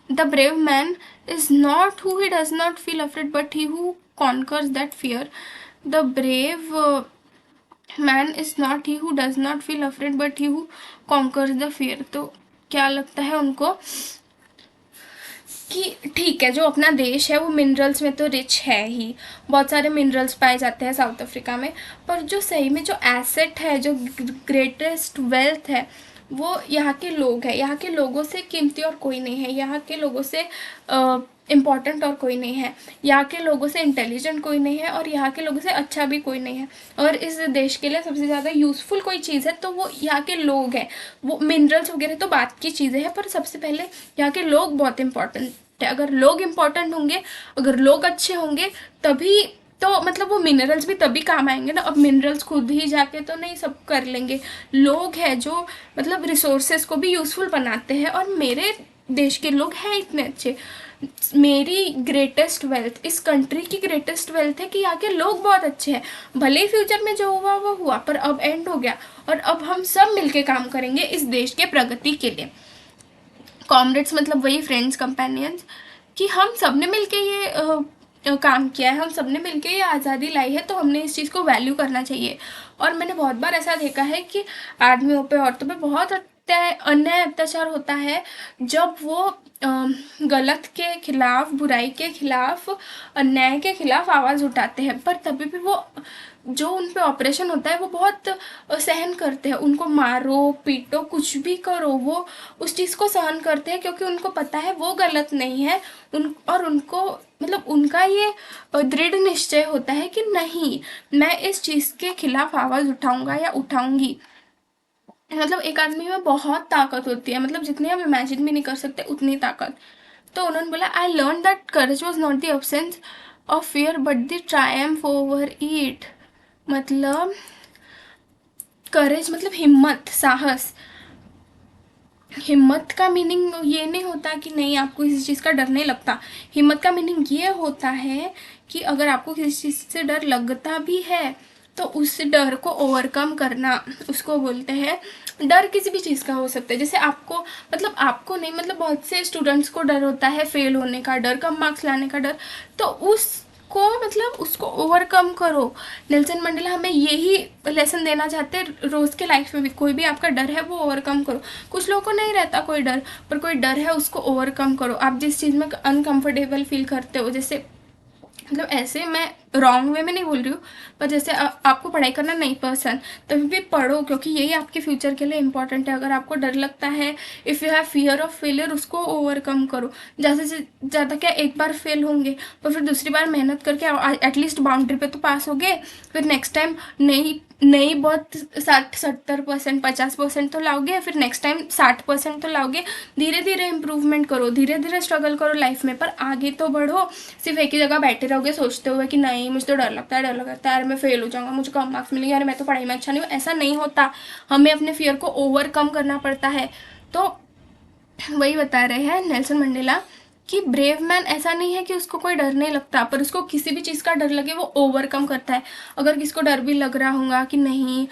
The brave man is not who he does not feel afraid but he who conquers that fear. The brave man is not he who does not feel afraid but he who conquers the fear. तो क्या लगता है उनको कि ठीक है, जो अपना देश है वो मिनरल्स में तो रिच है ही, बहुत सारे मिनरल्स पाए जाते हैं साउथ अफ्रीका में, पर जो सही में जो एसेट है, जो ग्रेटेस्ट वेल्थ है, वो यहाँ के लोग हैं। यहाँ के लोगों से कीमती और कोई नहीं है, यहाँ के लोगों से इम्पॉर्टेंट और कोई नहीं है, यहाँ के लोगों से इंटेलिजेंट कोई नहीं है, और यहाँ के लोगों से अच्छा भी कोई नहीं है। और इस देश के लिए सबसे ज़्यादा यूज़फुल कोई चीज़ है तो वो यहाँ के लोग हैं। वो मिनरल्स वगैरह तो बात की चीज़ें हैं, पर सबसे पहले यहाँ के लोग बहुत इंपॉर्टेंट है। अगर लोग इंपॉर्टेंट होंगे, अगर लोग अच्छे होंगे, तभी तो मतलब वो मिनरल्स भी तभी काम आएंगे ना। अब मिनरल्स खुद ही जाके तो नहीं सब कर लेंगे, लोग हैं जो मतलब रिसोर्सेज को भी यूज़फुल बनाते हैं, और मेरे देश के लोग हैं इतने अच्छे। मेरी ग्रेटेस्ट वेल्थ, इस कंट्री की ग्रेटेस्ट वेल्थ है कि यहाँ के लोग बहुत अच्छे हैं। भले ही फ्यूचर में जो हुआ वो हुआ, पर अब एंड हो गया, और अब हम सब मिलके काम करेंगे इस देश के प्रगति के लिए। कॉमरेड्स मतलब वही फ्रेंड्स, कंपेनियंस, कि हम सब ने मिलके ये काम किया है, हम सब ने मिलके ये आज़ादी लाई है, तो हमने इस चीज़ को वैल्यू करना चाहिए। और मैंने बहुत बार ऐसा देखा है कि आदमियों पे, औरतों पे बहुत अन्याय अत्याचार होता है जब वो गलत के खिलाफ, बुराई के खिलाफ, अन्याय के खिलाफ आवाज़ उठाते हैं, पर तभी भी वो जो उन पे ऑपरेशन होता है वो बहुत सहन करते हैं। उनको मारो पीटो कुछ भी करो, वो उस चीज़ को सहन करते हैं, क्योंकि उनको पता है वो गलत नहीं है। और उनको मतलब उनका ये दृढ़ निश्चय होता है कि नहीं, मैं इस चीज़ के खिलाफ आवाज़ उठाऊंगा या उठाऊंगी। मतलब एक आदमी में बहुत ताकत होती है, मतलब जितनी हम इमेजिन भी नहीं कर सकते उतनी ताकत। तो उन्होंने बोला, I learn that courage was not the absence of fear but the Triumph over it. मतलब करेज मतलब हिम्मत, साहस। हिम्मत का मीनिंग ये नहीं होता कि नहीं आपको किसी चीज़ का डर नहीं लगता। हिम्मत का मीनिंग ये होता है कि अगर आपको किसी चीज़ से डर लगता भी है तो उस डर को ओवरकम करना, उसको बोलते हैं। डर किसी भी चीज़ का हो सकता है, जैसे आपको मतलब आपको नहीं, मतलब बहुत से स्टूडेंट्स को डर होता है फेल होने का डर, कम मार्क्स लाने का डर, तो उसको मतलब उसको ओवरकम करो। नेल्सन मंडेला हमें यही लेसन देना चाहते हैं रोज़ के लाइफ में भी। कोई भी आपका डर है वो ओवरकम करो। कुछ लोगों को नहीं रहता कोई डर, पर कोई डर है उसको ओवरकम करो। आप जिस चीज़ में अनकंफर्टेबल फील करते हो, जैसे मतलब ऐसे मैं रॉन्ग वे में नहीं बोल रही हूँ, पर जैसे आपको पढ़ाई करना नहीं पसंद, तभी भी पढ़ो, क्योंकि यही आपके फ्यूचर के लिए इंपॉर्टेंट है। अगर आपको डर लगता है, if you have fear of failure, उसको ओवरकम करो। ज़्यादा से ज़्यादा क्या, एक बार फेल होंगे पर फिर दूसरी बार मेहनत करके एटलीस्ट बाउंड्री पे तो पास हो गए, फिर नेक्स्ट टाइम नई बहुत 60-70%, 50% तो लाओगे, फिर नेक्स्ट टाइम 60% तो लाओगे। धीरे धीरे इंप्रूवमेंट करो, धीरे धीरे स्ट्रगल करो लाइफ में, पर आगे तो बढ़ो। सिर्फ एक ही जगह बैठे रहोगे सोचते हुए कि नहीं मुझे तो डर लगता है, डर लगता है, यार मैं फेल हो जाऊंगा, मुझे कम मार्क्स मिलेंगे, यार मैं तो पढ़ाई में अच्छा नहीं हूँ, ऐसा नहीं होता। हमें अपने फियर को ओवरकम करना पड़ता है। तो वही बता रहे हैं नेल्सन मंडेला कि ब्रेव मैन ऐसा नहीं है कि उसको कोई डर नहीं लगता, पर उसको किसी भी चीज़ का डर लगे वो ओवरकम करता है। अगर किसी को डर भी लग रहा होगा कि नहीं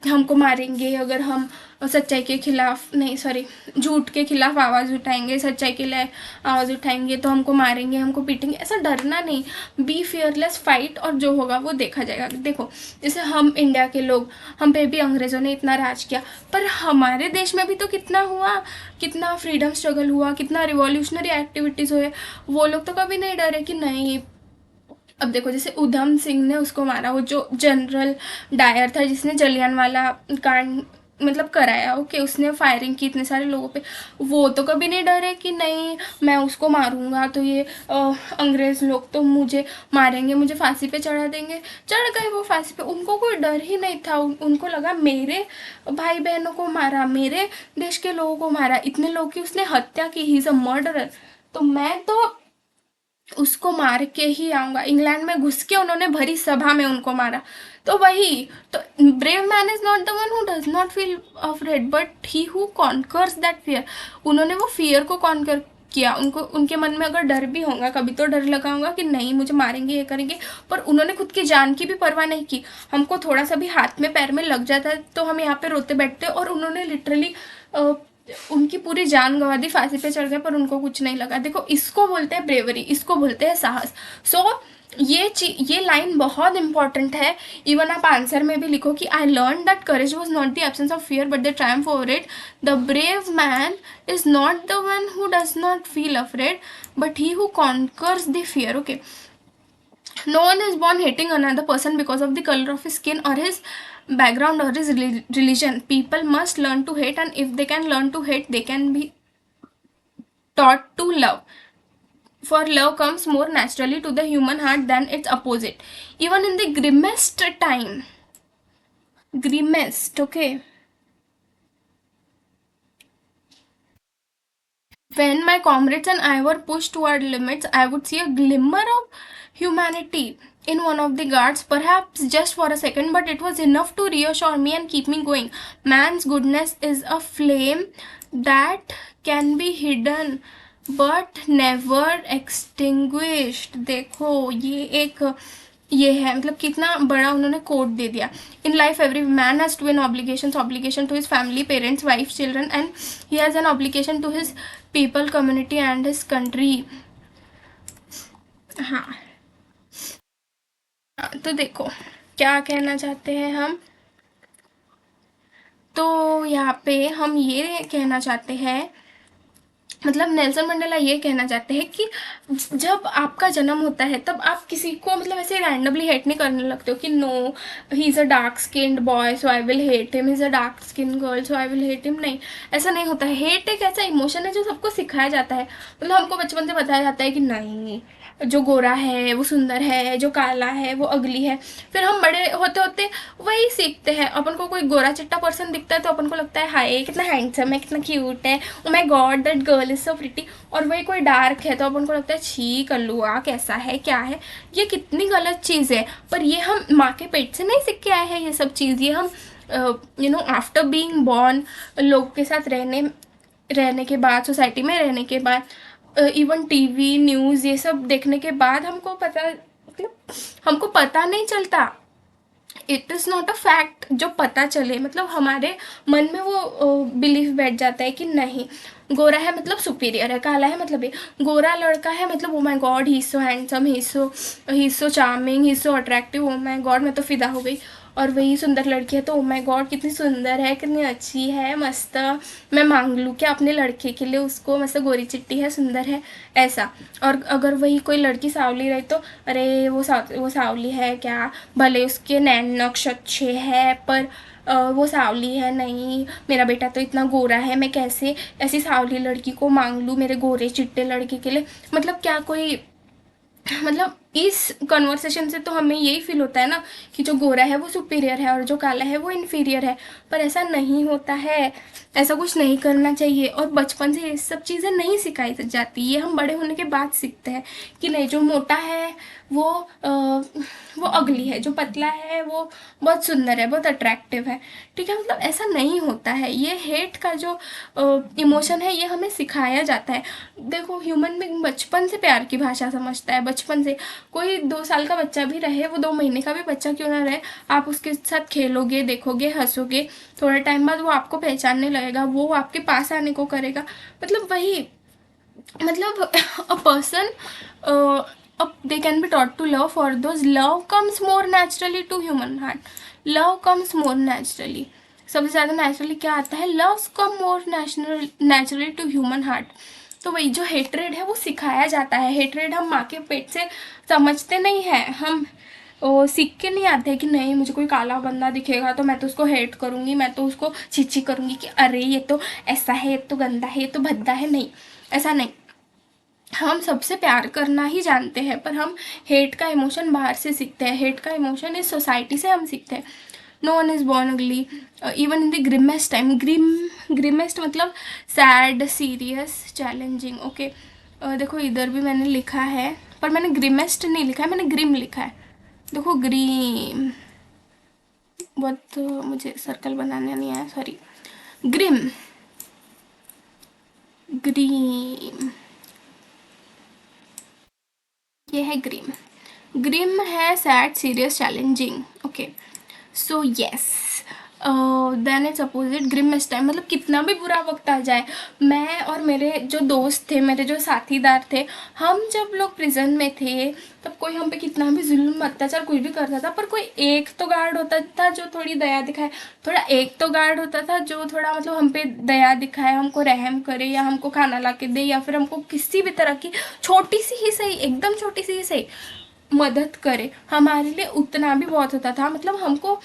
हमको मारेंगे अगर हम सच्चाई के खिलाफ, नहीं सॉरी, झूठ के खिलाफ आवाज़ उठाएंगे, सच्चाई के लिए आवाज़ उठाएंगे, तो हमको मारेंगे, हमको पीटेंगे, ऐसा डरना नहीं। बी फियरलेस, फाइट, और जो होगा वो देखा जाएगा। देखो जैसे हम इंडिया के लोग, हम पे भी अंग्रेज़ों ने इतना राज किया, पर हमारे देश में भी तो कितना हुआ, कितना फ्रीडम स्ट्रगल हुआ, कितना रिवॉल्यूशनरी एक्टिविटीज़ हुए। वो लोग तो कभी नहीं डरे कि नहीं। अब देखो जैसे उधम सिंह ने उसको मारा, वो जो जनरल डायर था जिसने जलियांवाला कांड मतलब कराया, ओके, उसने फायरिंग की इतने सारे लोगों पे, वो तो कभी नहीं डरे कि नहीं मैं उसको मारूंगा तो ये अंग्रेज़ लोग तो मुझे मारेंगे, मुझे फांसी पे चढ़ा देंगे। चढ़ गए वो फांसी पे, उनको कोई डर ही नहीं था। उनको लगा मेरे भाई बहनों को मारा, मेरे देश के लोगों को मारा, इतने लोगों की उसने हत्या की, ही इज़ अ मर्डरर, तो मैं तो उसको मार के ही आऊंगा। इंग्लैंड में घुस के उन्होंने भरी सभा में उनको मारा। तो वही तो, brave man is not the one who does not feel afraid but he who conquers that fear. उन्होंने वो फियर को कॉन्कर किया। उनको उनके मन में अगर डर भी होगा, कभी तो डर लगा होगा कि नहीं मुझे मारेंगे, ये करेंगे, पर उन्होंने खुद की जान की भी परवाह नहीं की। हमको थोड़ा सा भी हाथ में पैर में लग जाता है तो हम यहाँ पे रोते बैठते, और उन्होंने लिटरली उनकी पूरी जान गंवा दी, फांसी पे चढ़ गए, पर उनको कुछ नहीं लगा। देखो इसको बोलते हैं ब्रेवरी, इसको बोलते हैं साहस। सो ये लाइन बहुत इंपॉर्टेंट है। इवन आप आंसर में भी लिखो कि I learn that courage was not the absence of fear but the Triumph over it. The brave man is not the one who does not feel afraid but he who conquers the fear. Okay, no one is born hating another person because of the color of his skin or his background or his religion. People must learn to hate, and if they can learn to hate, they can be taught to love. For love comes more naturally to the human heart than its opposite. Even in the grimmest time, grimmest, okay, when my comrades and I were pushed toward limits, I would see a glimmer of humanity in one of the guards, perhaps just for a second, but it was enough to reassure me and keep me going. Man's goodness is a flame that can be hidden but never extinguished. देखो ये है, मतलब कितना बड़ा उन्होंने कोट दे दिया। In life every man has to an obligation to his family, parents, wife, children, and he has an obligation to his people, community and his country. हाँ, तो देखो क्या कहना चाहते हैं हम। तो यहाँ पे हम ये कहना चाहते हैं, मतलब नेल्सन मंडेला ये कहना चाहते हैं कि जब आपका जन्म होता है तब आप किसी को मतलब ऐसे रैंडमली हेट नहीं करने लगते हो कि no he is a dark skinned boy so I will hate him, is a dark skin girl so I will hate him. नहीं, ऐसा नहीं होता है। हेट एक ऐसा इमोशन है जो सबको सिखाया जाता है। मतलब हमको बचपन से बताया जाता है कि नहीं, जो गोरा है वो सुंदर है, जो काला है वो अगली है। फिर हम बड़े होते होते वही सीखते हैं। अपन को कोई गोरा चिट्टा पर्सन दिखता है तो अपन को लगता है हाय कितना हैंडसम है, कितना क्यूट है, oh my God that girl is so pretty. और वही कोई डार्क है तो अपन को लगता है छी कल्लुआ कैसा है, क्या है। ये कितनी गलत चीज़ है। पर ये हम माँ के पेट से नहीं सीख के आए हैं ये सब चीज़। ये हम आफ्टर बीइंग बॉर्न लोगों के साथ रहने के बाद, सोसाइटी में रहने के बाद, इवन टीवी न्यूज़ ये सब देखने के बाद हमको पता, मतलब हमको पता नहीं चलता। It is not a fact जो पता चले, मतलब हमारे मन में वो बिलीफ बैठ जाता है कि नहीं, गोरा है मतलब सुपीरियर है, काला है मतलब ये, गोरा लड़का है मतलब oh my God he is so handsome, he is so charming, he is so attractive, oh my God मैं तो फिदा हो गई। और वही सुंदर लड़की है तो ओ माय गॉड कितनी सुंदर है, कितनी अच्छी है, मस्त, मैं मांग लूँ क्या अपने लड़के के लिए उसको, मस्त गोरी चिट्टी है, सुंदर है, ऐसा। और अगर वही कोई लड़की सावली रही तो अरे वो सावली है क्या, भले उसके नैन नक्श अच्छे है पर वो सावली है, नहीं मेरा बेटा तो इतना गोरा है, मैं कैसे ऐसी सावली लड़की को मांग लूँ मेरे गोरे चिट्टे लड़के के लिए। मतलब क्या कोई, मतलब इस कन्वर्सेशन से तो हमें यही फील होता है ना कि जो गोरा है वो सुपीरियर है और जो काला है वो इन्फीरियर है। पर ऐसा नहीं होता है, ऐसा कुछ नहीं करना चाहिए। और बचपन से ये सब चीज़ें नहीं सिखाई जाती, ये हम बड़े होने के बाद सीखते हैं कि नहीं जो मोटा है वो वो अगली है, जो पतला है वो बहुत सुंदर है, बहुत अट्रैक्टिव है। ठीक है, मतलब ऐसा नहीं होता है। ये हेट का जो इमोशन है ये हमें सिखाया जाता है। देखो ह्यूमन बीइंग बचपन से प्यार की भाषा समझता है, बचपन से। कोई 2 साल का बच्चा भी रहे, वो 2 महीने का भी बच्चा क्यों ना रहे, आप उसके साथ खेलोगे, देखोगे, हंसोगे, थोड़े टाइम बाद वो आपको पहचानने लगेगा, वो आपके पास आने को करेगा। मतलब वही, मतलब a person they can be taught to love, for those love comes more naturally to human heart, love comes more naturally। सबसे ज़्यादा नेचुरली क्या आता है, love come more naturally to human heart. तो वही जो हेट्रेड है वो सिखाया जाता है। हेट्रेड हम माँ के पेट से समझते नहीं हैं, हम सीख के नहीं आते हैं कि नहीं मुझे कोई काला बंदा दिखेगा तो मैं तो उसको हेट करूँगी, मैं तो उसको छीछी करूँगी कि अरे ये तो ऐसा है, ये तो गंदा है, ये तो भद्दा है। नहीं, ऐसा नहीं। हम सबसे प्यार करना ही जानते हैं पर हम हेट का इमोशन बाहर से सीखते हैं, हेट का इमोशन इस सोसाइटी से हम सीखते हैं। नो वन इज़ बॉर्न अगली इवन इन द ग्रिमेस्ट टाइम। ग्रिमेस्ट मतलब सैड, सीरियस, चैलेंजिंग। ओके, देखो इधर भी मैंने लिखा है पर मैंने ग्रिमेस्ट नहीं लिखा है, मैंने ग्रिम लिखा है। देखो ग्रीम, बहुत मुझे सर्कल बनाना नहीं आया, सॉरी। ग्रिम, ग्रीम, ये है ग्रीम। ग्रिम है sad, serious, challenging. Okay, so yes, then it's opposite grimmest time, मतलब कितना भी बुरा वक्त आ जाए, मैं और मेरे जो दोस्त थे, मेरे जो साथीदार थे, हम जब लोग प्रिजन में थे तब कोई हम पे कितना भी जुल्म अत्याचार कुछ भी करता था, पर कोई एक तो गार्ड होता था जो थोड़ी दया दिखाए, थोड़ा एक तो गार्ड होता था जो थोड़ा मतलब हम पे दया दिखाए, हमको रहम करे, या हमको खाना ला के दे, या फिर हमको किसी भी तरह की छोटी सी ही सही, एकदम छोटी सी ही सही मदद करे। हमारे लिए उतना भी बहुत होता था। मतलब हमको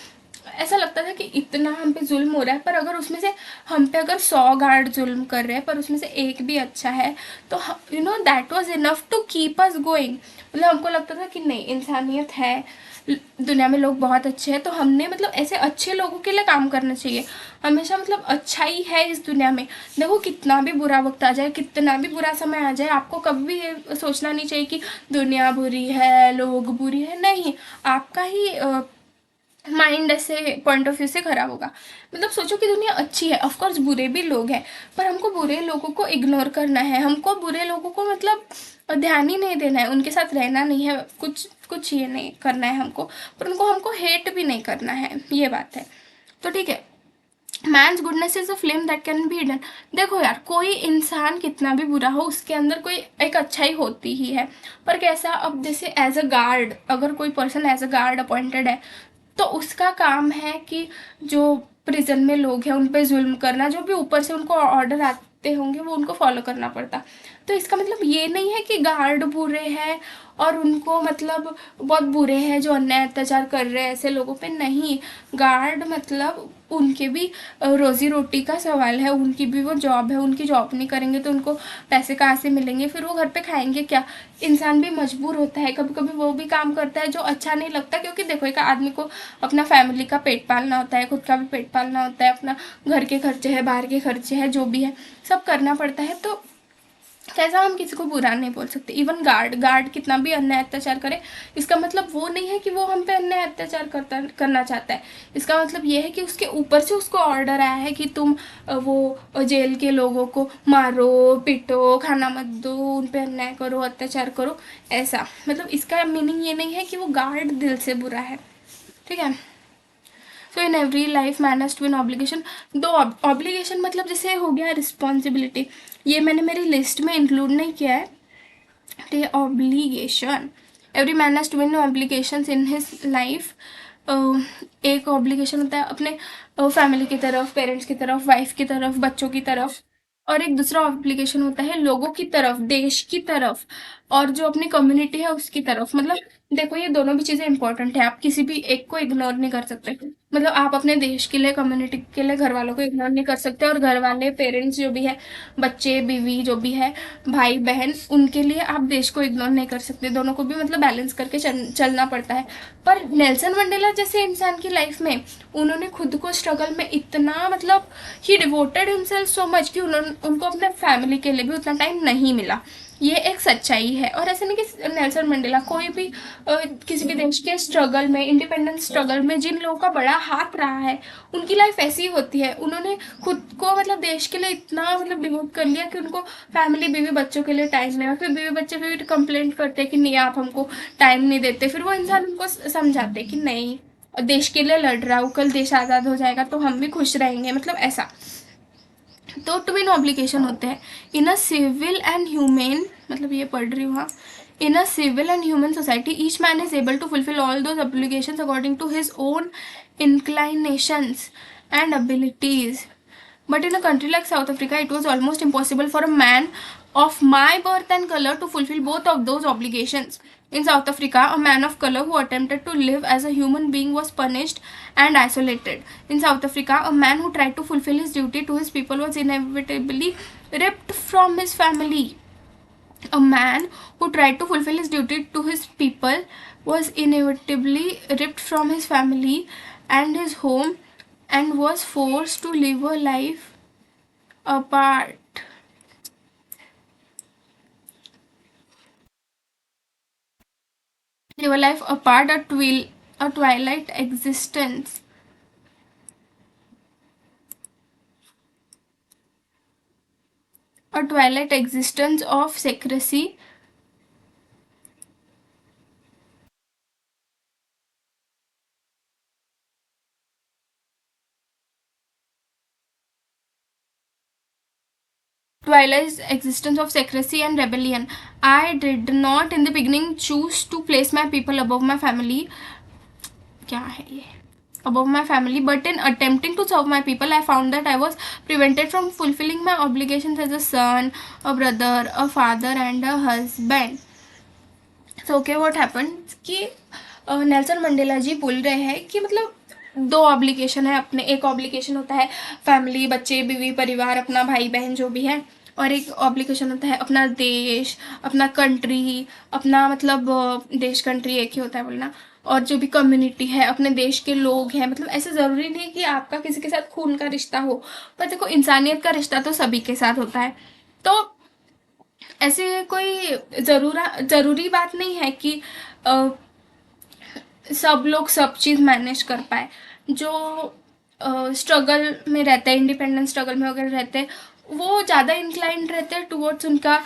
ऐसा लगता था कि इतना हम पे जुल्म हो रहा है, पर अगर उसमें से हम पे अगर 100 गार्ड जुल्म कर रहे हैं पर उसमें से एक भी अच्छा है, तो you know that was enough to keep us going. मतलब हमको लगता था कि नहीं, इंसानियत है, दुनिया में लोग बहुत अच्छे हैं, तो हमने मतलब ऐसे अच्छे लोगों के लिए काम करना चाहिए हमेशा। मतलब अच्छाई है इस दुनिया में। देखो कितना भी बुरा वक्त आ जाए, कितना भी बुरा समय आ जाए, आपको कभी भी ये सोचना नहीं चाहिए कि दुनिया बुरी है, लोग बुरी है। नहीं, आपका ही माइंड ऐसे पॉइंट ऑफ व्यू से खराब होगा। मतलब सोचो कि दुनिया अच्छी है, ऑफकोर्स बुरे भी लोग हैं, पर हमको बुरे लोगों को इग्नोर करना है, हमको बुरे लोगों को मतलब ध्यान ही नहीं देना है, उनके साथ रहना नहीं है, कुछ कुछ ये नहीं करना है हमको, पर उनको हमको हेट भी नहीं करना है, ये बात है। तो ठीक है, man's goodness is a flame that can be hidden. देखो यार, कोई इंसान कितना भी बुरा हो उसके अंदर कोई एक अच्छाई होती ही है, पर कैसा, अब जैसे एज अ गार्ड, अगर कोई person as a guard appointed है, तो उसका काम है कि जो प्रिजन में लोग हैं उन पे जुल्म करना, जो भी ऊपर से उनको ऑर्डर आते होंगे वो उनको फॉलो करना पड़ता। तो इसका मतलब ये नहीं है कि गार्ड बुरे हैं और उनको मतलब बहुत बुरे हैं जो अन्याय अत्याचार कर रहे हैं ऐसे लोगों पे, नहीं। गार्ड मतलब उनके भी रोजी रोटी का सवाल है, उनकी भी वो जॉब है, उनकी जॉब नहीं करेंगे तो उनको पैसे कहाँ से मिलेंगे, फिर वो घर पे खाएंगे क्या। इंसान भी मजबूर होता है, कभी कभी वो भी काम करता है जो अच्छा नहीं लगता, क्योंकि देखो एक आदमी को अपना फैमिली का पेट पालना होता है, खुद का भी पेट पालना होता है, अपना घर के खर्चे है, बाहर के खर्चे है, जो भी है सब करना पड़ता है। तो कैसा, हम किसी को बुरा नहीं बोल सकते। इवन गार्ड गार्ड कितना भी अन्याय अत्याचार करे, इसका मतलब वो नहीं है कि वो हम पे अन्याय अत्याचार करना चाहता है। इसका मतलब ये है कि उसके ऊपर से उसको ऑर्डर आया है कि तुम जेल के लोगों को मारो, पिटो, खाना मत दो, उन पे अन्याय करो, अत्याचार करो, ऐसा। मतलब इसका मीनिंग ये नहीं है कि वो गार्ड दिल से बुरा है, ठीक है। So in every life man has to an obligation. दो ऑब्लिगेशन मतलब जैसे हो गया रिस्पॉन्सिबिलिटी, ये मैंने मेरी लिस्ट में इंक्लूड नहीं किया है, तो ये obligation, every man has to an obligation in his life. एक ऑब्लिगेशन होता है अपने फैमिली की तरफ, पेरेंट्स की तरफ, वाइफ की तरफ, बच्चों की तरफ, और एक दूसरा ऑब्लिगेशन होता है लोगों की तरफ, देश की तरफ, और जो अपनी कम्युनिटी है उसकी तरफ। मतलब देखो ये दोनों भी चीज़ें इंपॉर्टेंट है, आप किसी भी एक को इग्नोर नहीं कर सकते। मतलब आप अपने देश के लिए, कम्युनिटी के लिए घर वालों को इग्नोर नहीं कर सकते, और घर वाले, पेरेंट्स जो भी है, बच्चे, बीवी जो भी है, भाई बहन, उनके लिए आप देश को इग्नोर नहीं कर सकते। दोनों को भी मतलब बैलेंस करके चलना पड़ता है। पर नेल्सन मंडेला जैसे इंसान की लाइफ में, उन्होंने खुद को स्ट्रगल में इतना मतलब ही डिवोटेड हिमसेल्फ सो मच कि उनको अपने फैमिली के लिए भी उतना टाइम नहीं मिला। ये एक सच्चाई है। और ऐसे नहीं कि नेल्सन मंडेला, कोई भी किसी भी देश के स्ट्रगल में, इंडिपेंडेंस स्ट्रगल में जिन लोगों का बड़ा हाथ रहा है, उनकी लाइफ ऐसी ही होती है। उन्होंने खुद को मतलब देश के लिए इतना मतलब डिवोट कर लिया कि उनको फैमिली, बीवी बच्चों के लिए टाइम नहीं है। फिर बीवी बच्चे भी कंप्लेंट करते हैं कि नहीं आप हमको टाइम नहीं देते, फिर वो इंसान उनको समझाते कि नहीं, देश के लिए लड़ रहा हूँ, कल देश आज़ाद हो जाएगा तो हम भी खुश रहेंगे, मतलब ऐसा। तो ट्विन ऑब्लिगेशन होते हैं in a civil and humane, मतलब ये पढ़ रही हूँ हाँ, in a civil and human society each man is able to fulfil all those obligations according to his own inclinations and abilities. But in a country like South Africa, it was almost impossible for a man of my birth and color to fulfill both of those obligations. In South Africa, a man of color who attempted to live as a human being was punished and isolated. In South Africa, a man who tried to fulfill his duty to his people was inevitably ripped from his family. A man who tried to fulfill his duty to his people was inevitably ripped from his family and his home and was forced to live a life apart. Live a life apart, a twilight existence. A twilight existence of secrecy. Twilight's existence of secrecy and rebellion. I did not in the beginning choose to place my people above my family. क्या है ये? Above my family, but in attempting to serve my people, I found that I was prevented from fulfilling my obligations as a son, a brother, a father, and a husband. So okay, what happened कि नेल्सन मंडेला जी बोल रहे हैं कि मतलब दो ऑब्लिगेशन है अपने. एक ऑब्लिगेशन होता है फैमिली, बच्चे, बीवी, परिवार, अपना भाई बहन जो भी है, और एक ऑब्लिगेशन होता है अपना देश, अपना कंट्री, अपना मतलब देश कंट्री एक ही होता है बोलना, और जो भी कम्युनिटी है, अपने देश के लोग हैं. मतलब ऐसे ज़रूरी नहीं कि आपका किसी के साथ खून का रिश्ता हो, पर देखो इंसानियत का रिश्ता तो सभी के साथ होता है. तो ऐसे कोई ज़रूरी बात नहीं है कि अ, सब लोग सब चीज़ मैनेज कर पाए. जो स्ट्रगल में रहते हैं, इंडिपेंडेंस स्ट्रगल में वगैरह रहते हैं, वो ज़्यादा इंक्लाइंड रहते हैं टुवर्ड्स उनका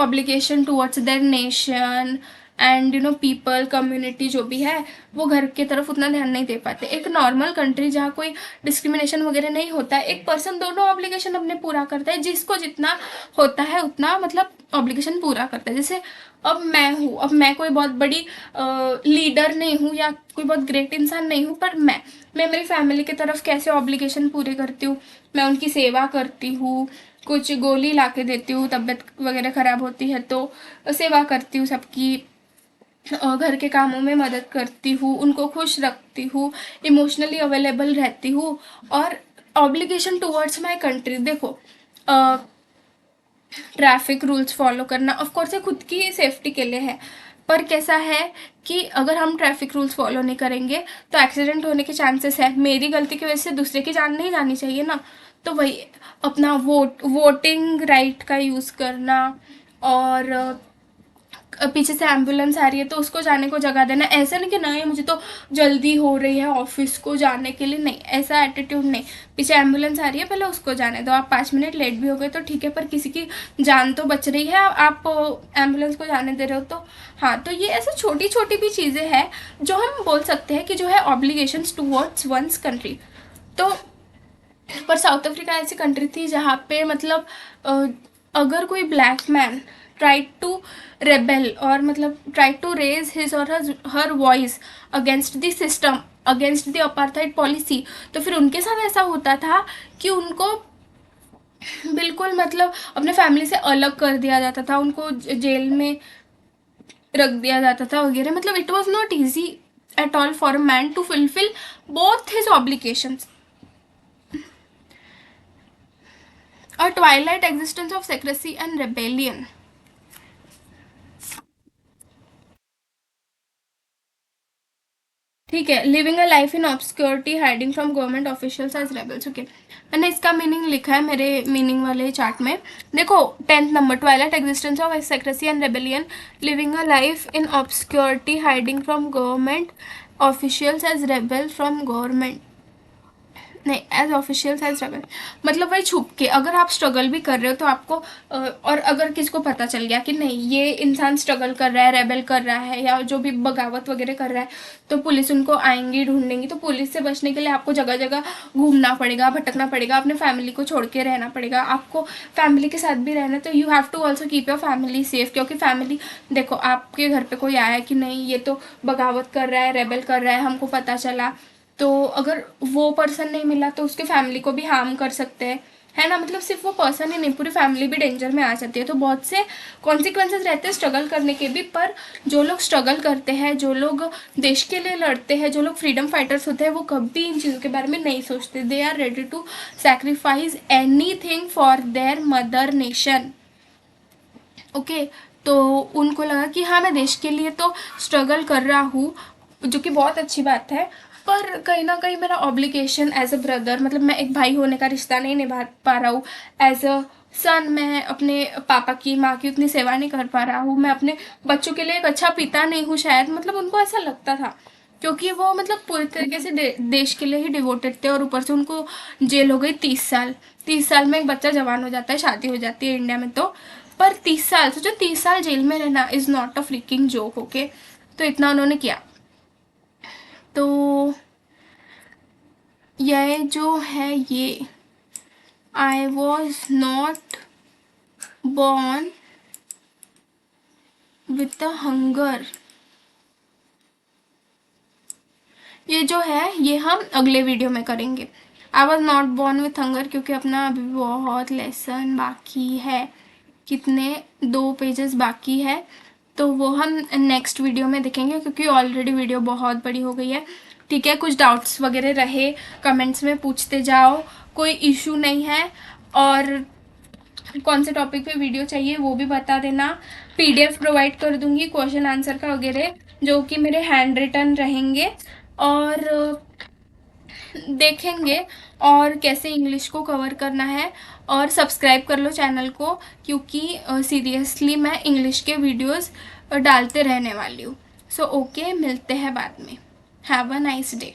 obligation towards their nation and you know people, community जो भी है, वो घर की तरफ उतना ध्यान नहीं दे पाते. एक नॉर्मल कंट्री जहाँ कोई डिस्क्रिमिनेशन वगैरह नहीं होता है, एक पर्सन दोनों ऑब्लिगेशन अपने पूरा करता है, जिसको जितना होता है उतना मतलब ऑब्लिगेशन पूरा करता है. जैसे अब मैं हूँ, अब मैं कोई बहुत बड़ी लीडर नहीं हूँ या कोई बहुत ग्रेट इंसान नहीं हूँ, पर मैं मेरी फैमिली की तरफ कैसे ऑब्लिगेशन पूरे करती हूँ. मैं उनकी सेवा करती हूँ, कुछ गोली ला के देती हूँ, तबीयत वगैरह ख़राब होती है तो सेवा करती हूँ सबकी, घर के कामों में मदद करती हूँ, उनको खुश रखती हूँ, इमोशनली अवेलेबल रहती हूँ. और ऑब्लिगेशन टुवर्ड्स माई कंट्री, देखो ट्रैफिक रूल्स फॉलो करना ऑफ कोर्स ये खुद की सेफ्टी के लिए है, पर कैसा है कि अगर हम ट्रैफिक रूल्स फॉलो नहीं करेंगे तो एक्सीडेंट होने के चांसेस है. मेरी गलती की वजह से दूसरे की जान नहीं जानी चाहिए ना. तो वही अपना वोटिंग राइट का यूज़ करना, और पीछे से एम्बुलेंस आ रही है तो उसको जाने को जगह देना. ऐसा नहीं कि नहीं मुझे तो जल्दी हो रही है ऑफिस को जाने के लिए, नहीं, ऐसा एटीट्यूड नहीं. पीछे एम्बुलेंस आ रही है, पहले उसको जाने दो. आप 5 मिनट लेट भी हो गए तो ठीक है, पर किसी की जान तो बच रही है, आप एम्बुलेंस को जाने दे रहे हो. तो हाँ, तो ये ऐसे छोटी छोटी भी चीज़ें हैं जो हम बोल सकते हैं कि जो है ऑब्लिगेशंस टूवर्ड्स वंस कंट्री. तो पर साउथ अफ्रीका ऐसी कंट्री थी जहाँ पे मतलब अगर कोई black man try to rebel और मतलब try to raise his or her voice against the system, against the apartheid policy, तो फिर उनके साथ ऐसा होता था कि उनको बिल्कुल मतलब अपने फैमिली से अलग कर दिया जाता था, उनको जेल में रख दिया जाता था वगैरह. मतलब it was not easy at all for a man to fulfil both his obligations. A twilight existence of secrecy and rebellion. ठीक है, living a life in obscurity, hiding from government officials as rebels. Okay, मैंने इसका मीनिंग लिखा है मेरे मीनिंग वाले चार्ट में. देखो 10th number, twilight existence of secrecy and rebellion, living a life in obscurity, hiding from government officials as rebel from government, नहीं एज ऑफिशियल्स एज रेबल. मतलब वही छुप के अगर आप स्ट्रगल भी कर रहे हो तो आपको और अगर किसी को पता चल गया कि नहीं ये इंसान स्ट्रगल कर रहा है, रेबल कर रहा है, या जो भी बगावत वगैरह कर रहा है, तो पुलिस उनको आएंगी, ढूंढेंगी. तो पुलिस से बचने के लिए आपको जगह जगह घूमना पड़ेगा, भटकना पड़ेगा, अपने फैमिली को छोड़ के रहना पड़ेगा. आपको फैमिली के साथ भी रहना, तो you have to also keep your family safe. क्योंकि फैमिली, देखो आपके घर पे कोई आया कि नहीं ये तो बगावत कर रहा है, रेबल कर रहा है, हमको पता चला, तो अगर वो पर्सन नहीं मिला तो उसके फैमिली को भी हार्म कर सकते हैं, है ना. मतलब सिर्फ वो पर्सन ही नहीं, पूरी फैमिली भी डेंजर में आ जाती है. तो बहुत से कॉन्सिक्वेंसेज रहते हैं स्ट्रगल करने के भी. पर जो लोग स्ट्रगल करते हैं, जो लोग देश के लिए लड़ते हैं, जो लोग फ्रीडम फाइटर्स होते हैं, वो कभी इन चीज़ों के बारे में नहीं सोचते. They are ready to sacrifice anything for their mother nation. Okay, तो उनको लगा कि हाँ मैं देश के लिए तो स्ट्रगल कर रहा हूँ, जो कि बहुत अच्छी बात है, पर कहीं ना कहीं मेरा ऑब्लिगेशन एज अ ब्रदर, मतलब मैं एक भाई होने का रिश्ता नहीं निभा पा रहा हूँ. एज अ सन मैं अपने पापा की, माँ की उतनी सेवा नहीं कर पा रहा हूँ. मैं अपने बच्चों के लिए एक अच्छा पिता नहीं हूँ शायद, मतलब उनको ऐसा लगता था. क्योंकि वो मतलब पूरी तरीके से देश के लिए ही डिवोटेड थे, और ऊपर से उनको जेल हो गई 30 साल. 30 साल में एक बच्चा जवान हो जाता है, शादी हो जाती है इंडिया में. तो पर 30 साल, सोचो 30 साल जेल में रहना is not a freaking joke. Okay, तो इतना उन्होंने किया. तो यह जो है ये, I was not born with the hunger, ये जो है ये हम अगले वीडियो में करेंगे। I was not born with hunger क्योंकि अपना अभी बहुत लेसन बाकी है, कितने 2 पेजेस बाकी है, तो वो हम नेक्स्ट वीडियो में देखेंगे क्योंकि ऑलरेडी वीडियो बहुत बड़ी हो गई है। ठीक है, कुछ डाउट्स वगैरह रहे कमेंट्स में पूछते जाओ, कोई इशू नहीं है। और कौन से टॉपिक पे वीडियो चाहिए वो भी बता देना। पीडीएफ प्रोवाइड कर दूंगी क्वेश्चन आंसर का वगैरह, जो कि मेरे हैंड रिटन रहेंगे, और देखेंगे और कैसे इंग्लिश को कवर करना है। और सब्सक्राइब कर लो चैनल को, क्योंकि सीरियसली मैं इंग्लिश के वीडियोस डालते रहने वाली हूँ। सो ओके, मिलते हैं बाद में। Have a nice day.